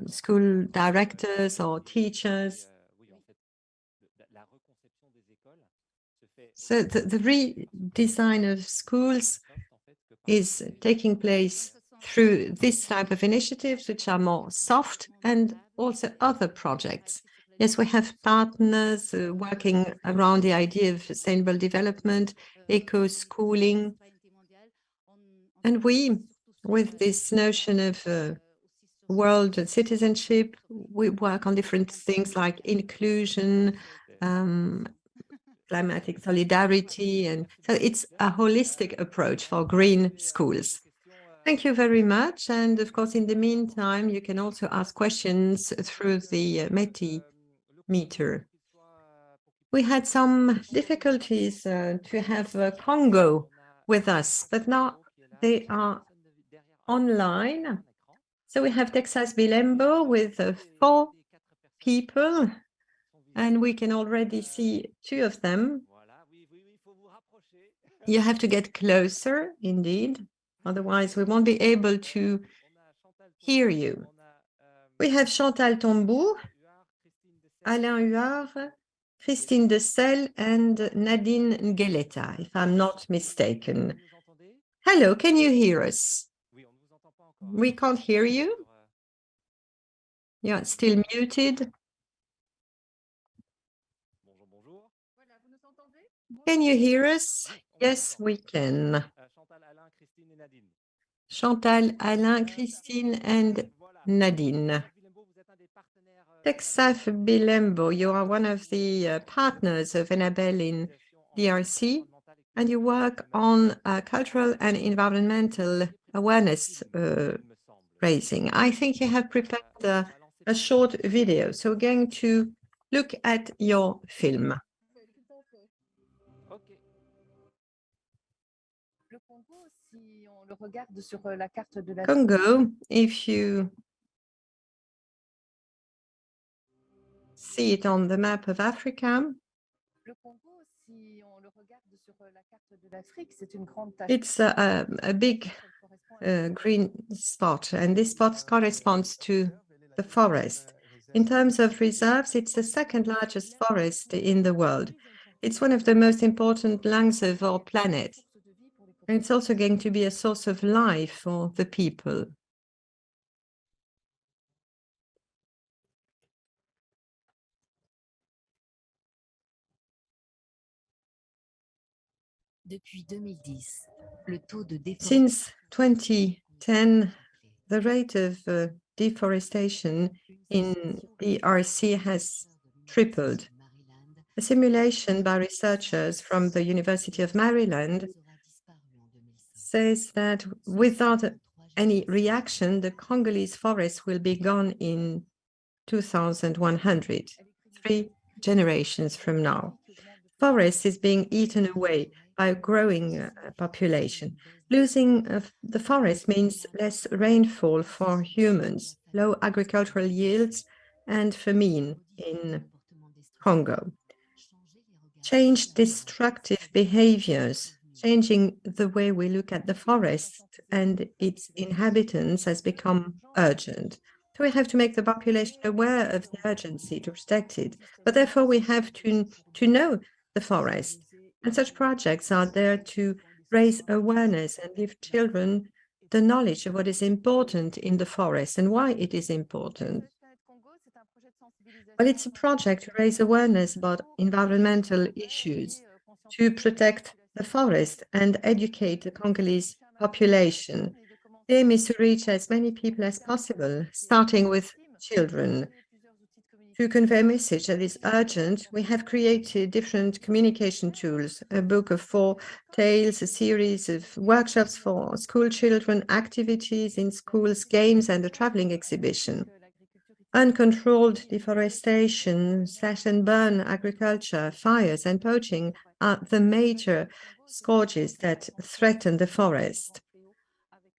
school directors or teachers. So the redesign of schools is taking place through this type of initiatives, which are more soft, and also other projects. Yes, we have partners working around the idea of sustainable development, eco-schooling. And we, with this notion of world citizenship, we work on different things like inclusion, climatic solidarity. And so it's a holistic approach for green schools. Thank you very much. And of course, in the meantime, you can also ask questions through the Metimeter. We had some difficulties to have Congo with us, but now they are online. So we have Texas Bilembo with 4 people, and we can already see 2 of them. You have to get closer, indeed. Otherwise, we won't be able to hear you. We have Chantal Tombou, Alain Huard, Christine Decelle, and Nadine Ngeleta, if I'm not mistaken. Hello, can you hear us? We can't hear you. You're still muted. Can you hear us? Yes, we can. Chantal, Alain, Christine, and Nadine. Texas Bilembo, you are one of the partners of Enabel in DRC, and you work on cultural and environmental awareness raising. I think you have prepared a short video, so we're going to look at your film. Congo, if you see it on the map of Africa, it's a big green spot, and this spot corresponds to the forest. In terms of reserves, it's the second largest forest in the world. It's one of the most important lungs of our planet. And it's also going to be a source of life for the people. Since 2010, the rate of deforestation in DRC has tripled. A simulation by researchers from the University of Maryland says that without any reaction, the Congolese forest will be gone in 2100, 3 generations from now. Forest is being eaten away by a growing population. Losing the forest means less rainfall for humans, low agricultural yields, and famine in Congo. Change destructive behaviors, changing the way we look at the forest and its inhabitants has become urgent. So we have to make the population aware of the urgency to protect it, but therefore we have to know the forest. And such projects are there to raise awareness and give children the knowledge of what is important in the forest and why it is important. Well, it's a project to raise awareness about environmental issues, to protect the forest and educate the Congolese population. The aim is to reach as many people as possible, starting with children. To convey a message that is urgent, we have created different communication tools, a book of 4 tales, a series of workshops for school children, activities in schools, games, and a traveling exhibition. Uncontrolled deforestation, slash and burn agriculture, fires, and poaching are the major scourges that threaten the forest.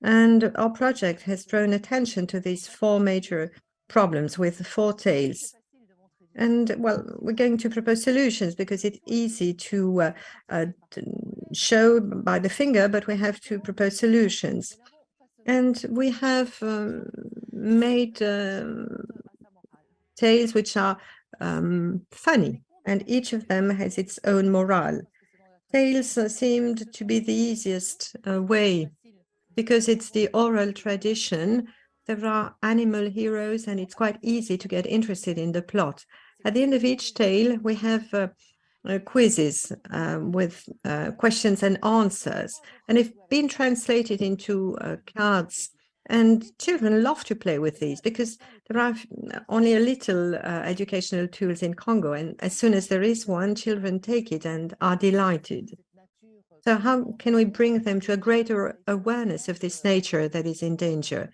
And our project has drawn attention to these 4 major problems with 4 tales. And well, we're going to propose solutions because it's easy to show by the finger, but we have to propose solutions. And we have made tales which are funny, and each of them has its own morale. Tales seemed to be the easiest way because it's the oral tradition. There are animal heroes, and it's quite easy to get interested in the plot. At the end of each tale, we have quizzes with questions and answers, and they've been translated into cards. And children love to play with these because there are only a little educational tools in Congo, and as soon as there is one, children take it and are delighted. So how can we bring them to a greater awareness of this nature that is in danger?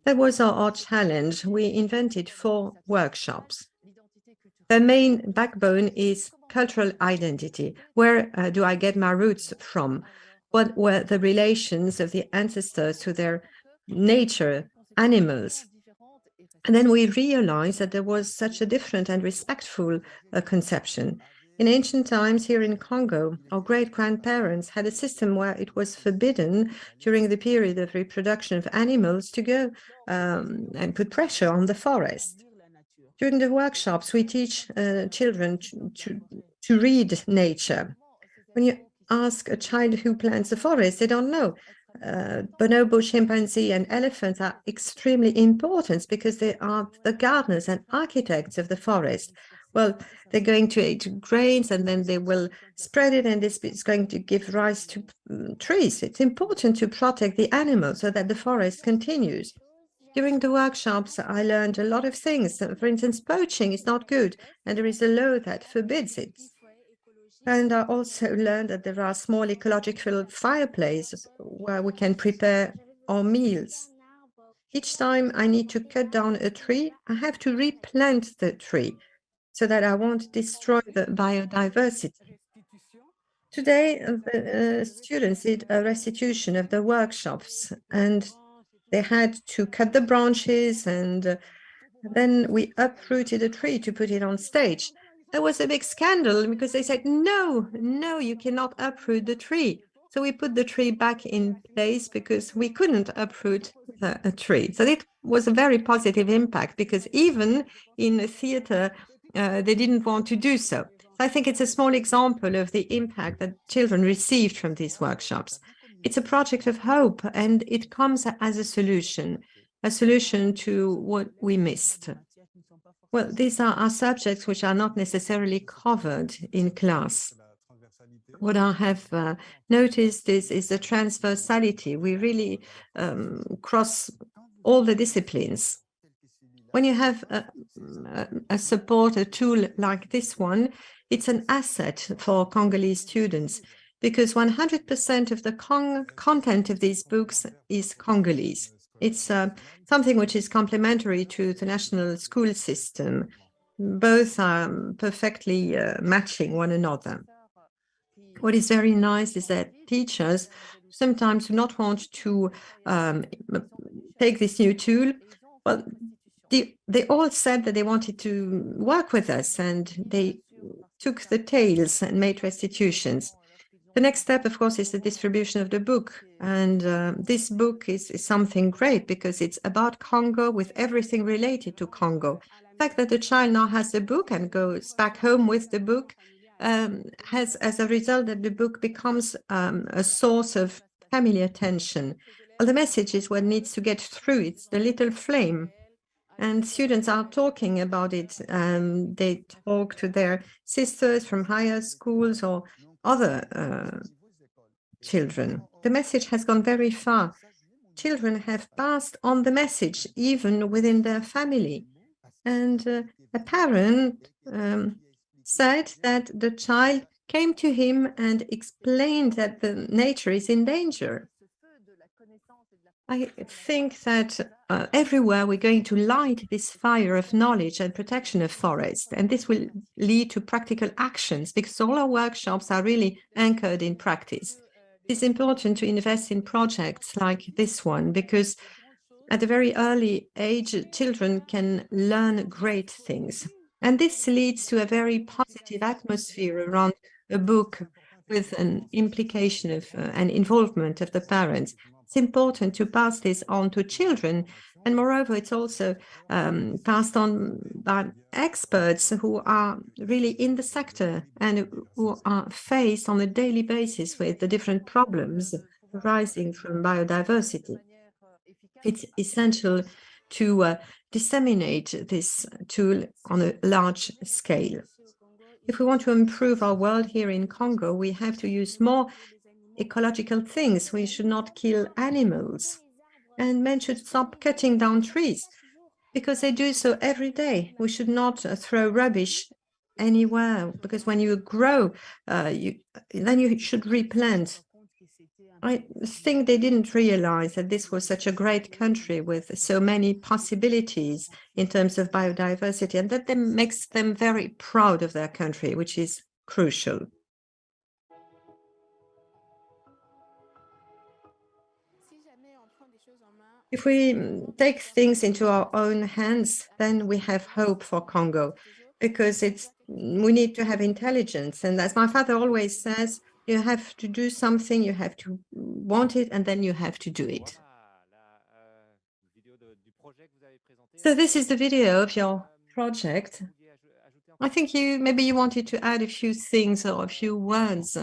That was our challenge. We invented 4 workshops. The main backbone is cultural identity. Where do I get my roots from? What were the relations of the ancestors to their nature, animals? And then we realized that there was such a different and respectful conception. In ancient times here in Congo, our great-grandparents had a system where it was forbidden during the period of reproduction of animals to go and put pressure on the forest. During the workshops, we teach children to read nature. When you ask a child who plants a forest, they don't know. Bonobo, chimpanzee, and elephants are extremely important because they are the gardeners and architects of the forest. Well, they're going to eat grains and then they will spread it, and this is going to give rise to trees. It's important to protect the animals so that the forest continues. During the workshops, I learned a lot of things. For instance, poaching is not good, and there is a law that forbids it. And I also learned that there are small ecological fireplaces where we can prepare our meals. Each time I need to cut down a tree, I have to replant the tree so that I won't destroy the biodiversity. Today, the students did a restitution of the workshops, and they had to cut the branches, and then we uprooted a tree to put it on stage. There was a big scandal because they said, no, you cannot uproot the tree. So we put the tree back in place because we couldn't uproot a tree. So it was a very positive impact because even in a theater, they didn't want to do so. I think it's a small example of the impact that children received from these workshops. It's a project of hope, and it comes as a solution to what we missed. Well, these are subjects which are not necessarily covered in class. What I have noticed is the transversality. We really cross all the disciplines. When you have a support, a tool like this one, it's an asset for Congolese students because 100% of the content of these books is Congolese. It's something which is complementary to the national school system. Both are perfectly matching one another. What is very nice is that teachers sometimes do not want to take this new tool. Well, they all said that they wanted to work with us, and they took the tales and made restitutions. The next step, of course, is the distribution of the book. And this book is something great because it's about Congo with everything related to Congo. The fact that the child now has the book and goes back home with the book has as a result that the book becomes a source of family attention. Well, the message is what needs to get through. It's the little flame. And students are talking about it. They talk to their sisters from higher schools or other children. The message has gone very far. Children have passed on the message, even within their family. And a parent said that the child came to him and explained that the nature is in danger. I think that everywhere we're going to light this fire of knowledge and protection of forests, and this will lead to practical actions because all our workshops are really anchored in practice. It's important to invest in projects like this one because at a very early age, children can learn great things. And this leads to a very positive atmosphere around a book with an implication of an involvement of the parents. It's important to pass this on to children. And moreover, it's also passed on by experts who are really in the sector and who are faced on a daily basis with the different problems arising from biodiversity. It's essential to disseminate this tool on a large scale. If we want to improve our world here in Congo, we have to use more ecological things. We should not kill animals. And men should stop cutting down trees because they do so every day. We should not throw rubbish anywhere because when you grow, then you should replant. I think they didn't realize that this was such a great country with so many possibilities in terms of biodiversity, and that makes them very proud of their country, which is crucial. If we take things into our own hands, then we have hope for Congo because we need to have intelligence. And as my father always says, you have to do something, you have to want it, and then you have to do it. So this is the video of your project. I think maybe you wanted to add a few things or a few words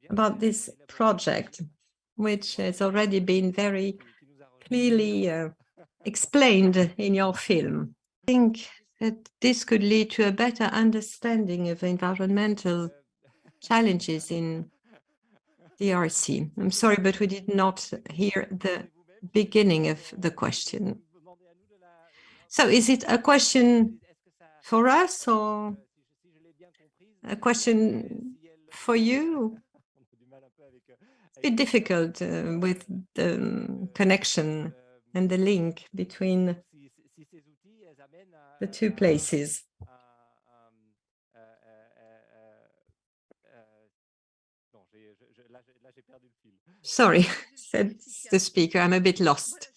about this project, which has already been very clearly explained in your film. I think that this could lead to a better understanding of environmental challenges in DRC. I'm sorry, but we did not hear the beginning of the question. So is it a question for us or a question for you? It's a bit difficult with the connection and the link between the two places. Sorry, said the speaker, I'm a bit lost.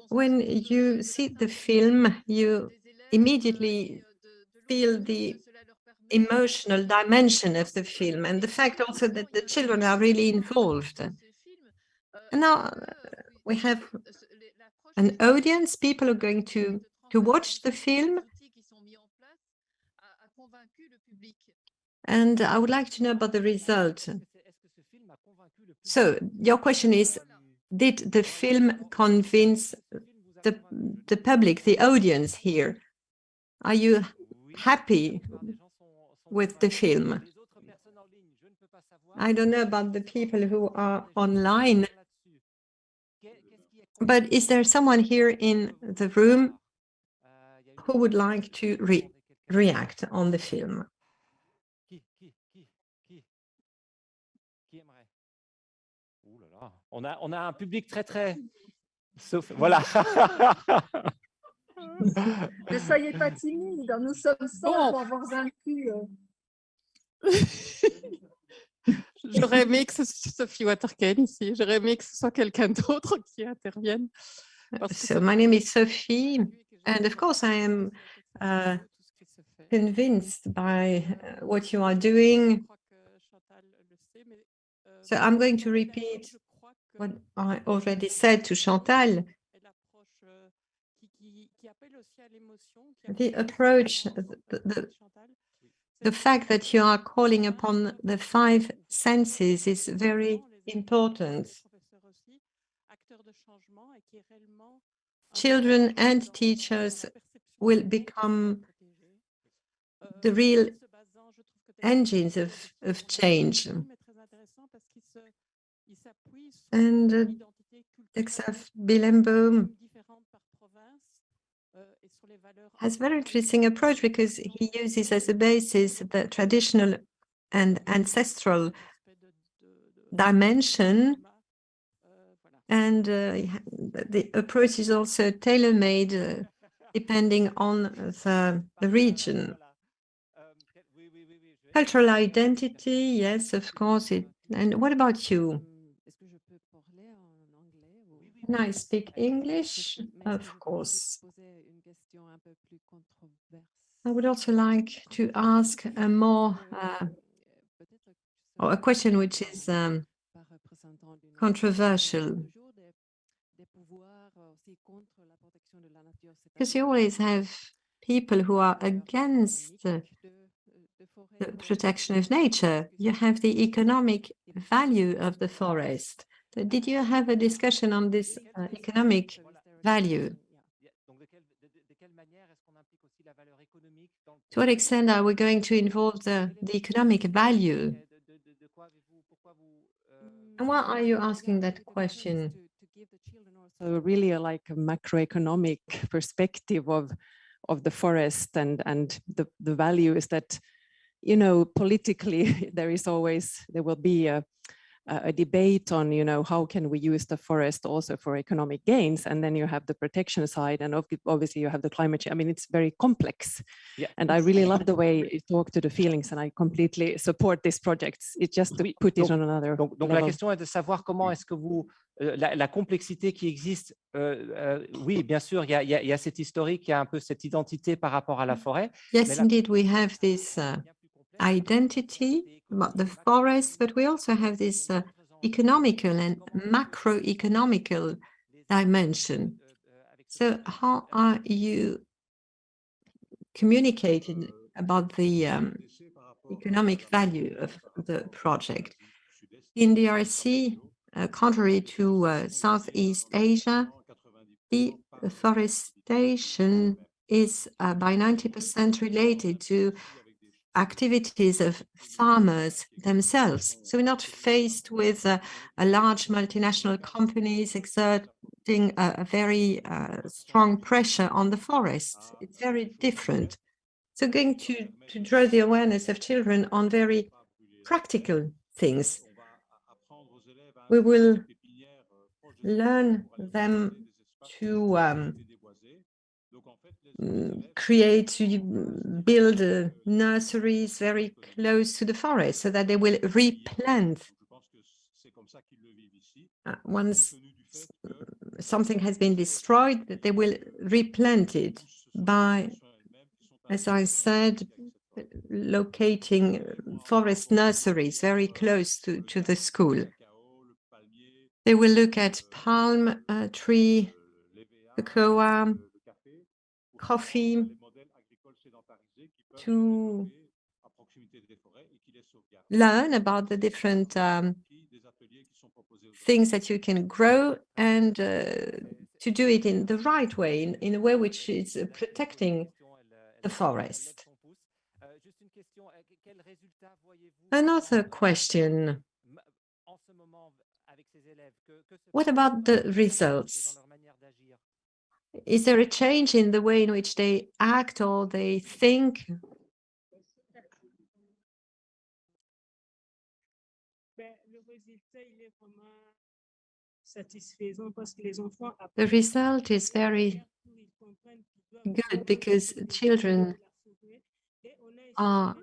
When you see the film, you immediately feel the emotional dimension of the film and the fact also that the children are really involved. And now we have an audience, people are going to watch the film. And I would like to know about the result. So your question is, did the film convince the public, the audience here? Are you happy with the film? I don't know about the people who are online, but is there someone here in the room who would like to react on the film? On a un public très sauf voilà. Ne soyez pas timide, nous sommes 100 pour avoir vaincu. J'aurais aimé que ce soit Sophie Waterken ici. J'aurais aimé que ce soit quelqu'un d'autre qui intervienne. So my name is Sophie, and of course I am convinced by what you are doing. So I'm going to repeat what I already said to Chantal. The approach, the fact that you are calling upon the 5 senses is very important. Children and teachers will become the real engines of change. And Texaf Bilembo has a very interesting approach because he uses as a basis the traditional and ancestral dimension, and the approach is also tailor-made depending on the region. Cultural identity, yes, of course. And what about you? Can I speak English? Of course. I would also like to ask a more or a question which is controversial. Because you always have people who are against the protection of nature. You have the economic value of the forest. So did you have a discussion on this economic value? To what extent are we going to involve the economic value? And why are you asking that question? So really like a macroeconomic perspective of the forest and the value is that, you know, politically there will be a debate on, you know, how can we use the forest also for economic gains, and then you have the protection side, and obviously you have the climate change. I mean, it's very complex. Yeah. And I really love the way you talk to the feelings, and I completely support this project. It's just to put it on another donc level. La question est de savoir comment est-ce que vous la complexité qui existe. Oui, bien sûr, il y a cette historique, il y a un peu cette identité par rapport à la forêt. Yes, indeed, we have this identity about the forest, but we also have this economical and macroeconomical dimension. So how are you communicating about the economic value of the project? In the DRC, contrary to Southeast Asia, deforestation is by 90% related to activities of farmers themselves. So we're not faced with a large multinational companies exerting a very strong pressure on the forests. It's very different. So going to draw the awareness of children on very practical things. We will learn them to build nurseries very close to the forest so that they will replant. Once something has been destroyed, they will replant it by, as I said, locating forest nurseries very close to the school. They will look at palm tree, cocoa, coffee, to learn about the different things that you can grow and to do it in the right way, in a way which is protecting the forest. Another question. What about the results? Is there a change in the way in which they act or they think? The result is very good because children are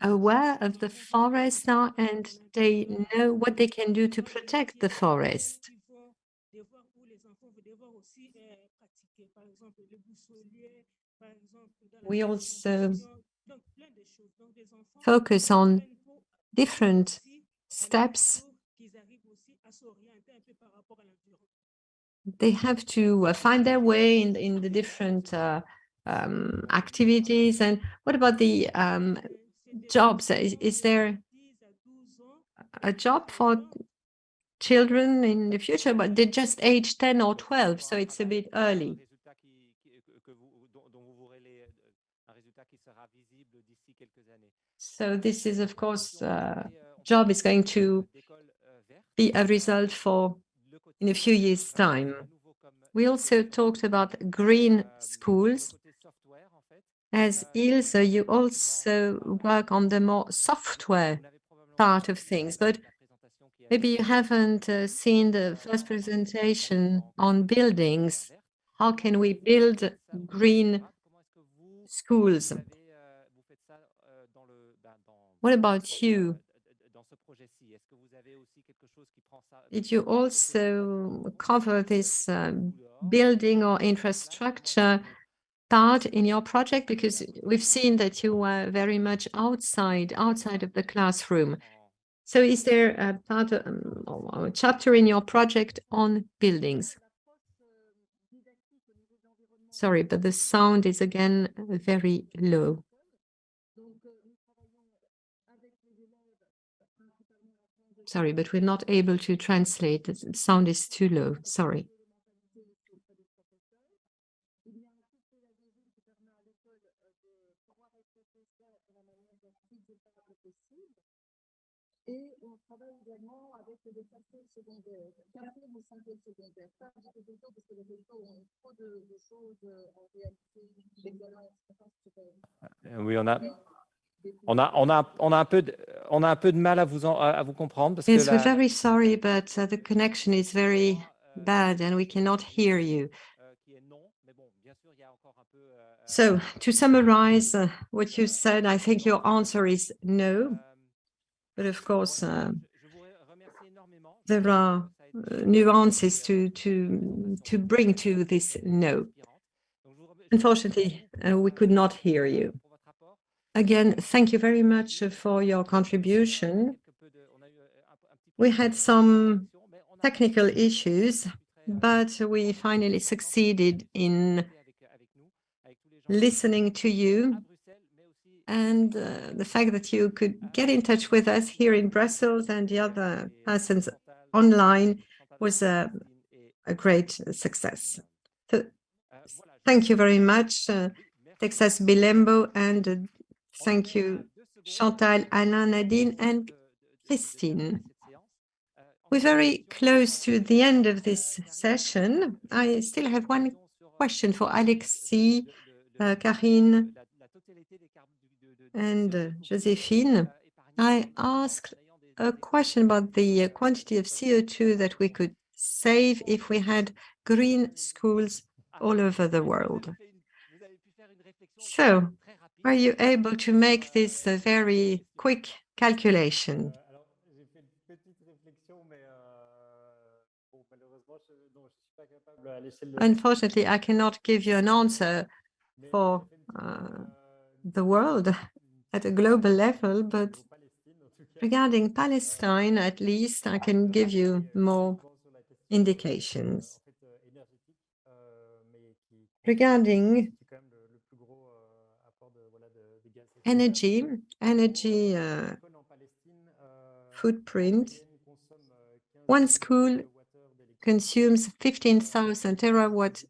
aware of the forest now and they know what they can do to protect the forest. We also focus on different steps. They have to find their way in the different activities. And what about the jobs? Is there a job for children in the future? But they're just age 10 or 12, so it's a bit early. So this is, of course, job is going to be a result for in a few years' time. We also talked about green schools. As Ilse, you also work on the more software part of things, but maybe you haven't seen the first presentation on buildings. How can we build green schools? What about you? Did you also cover this building or infrastructure part in your project? Because we've seen that you were very much outside of the classroom. So is there a part or a chapter in your project on buildings? Sorry, but the sound is again very low. Sorry, but we're not able to translate. The sound is too low. Sorry. Oui, on a un peu de mal à vous comprendre parce Yes, que we're very sorry, but the connection is very bad and we cannot hear you. So to summarize what you said, I think your answer is no. But of course, there are nuances to bring to this no. Unfortunately, we could not hear you. Again, thank you very much for your contribution. We had some technical issues, but we finally succeeded in listening to you. And the fact that you could get in touch with us here in Brussels and the other persons online was a great success. So, thank you very much, Texas Bilembo, and thank you, Chantal, Alain, Nadine, and Christine. We're very close to the end of this session. I still have one question for Alexis, Karine, and Josephine. I asked a question about the quantity of CO2 that we could save if we had green schools all over the world. So, are you able to make this a very quick calculation? Unfortunately, I cannot give you an answer for the world at a global level, but regarding Palestine, at least, I can give you more indications. Regarding energy footprint, one school consumes 15,000 terawatt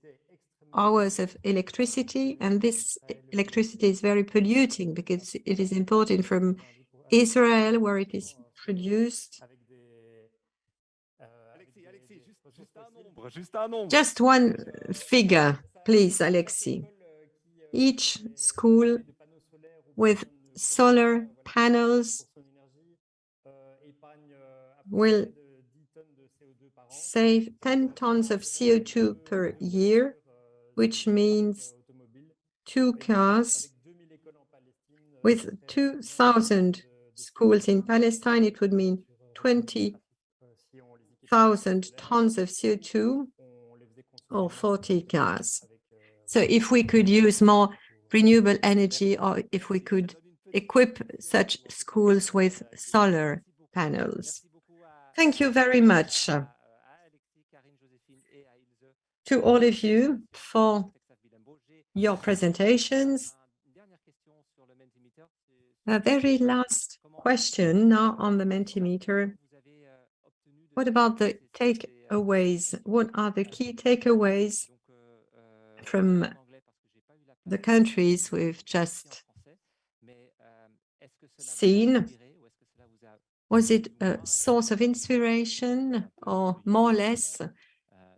hours of electricity, and this electricity is very polluting because it is imported from Israel, where it is produced. Just one figure, please, Alexis. Each school with solar panels will save 10 tons of CO2 per year, which means 2 cars. With 2,000 schools in Palestine, it would mean 20,000 tons of CO2 or 40 cars. So if we could use more renewable energy, or if we could equip such schools with solar panels. Thank you very much to all of you for your presentations. A very last question now on the Mentimeter. What about the takeaways? What are the key takeaways from the countries we've just seen? Was it a source of inspiration or more or less?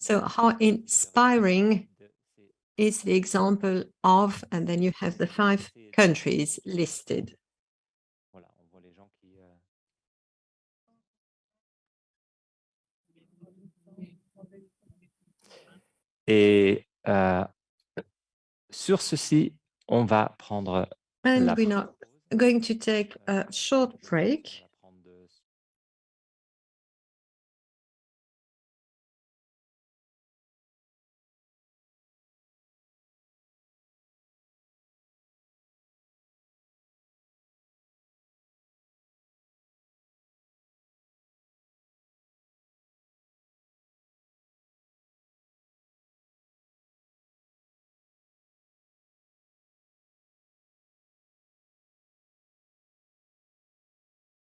So how inspiring is the example of, and then you have the 5 countries listed. Et sur ceci, on va prendre And la we're not going to take a short break.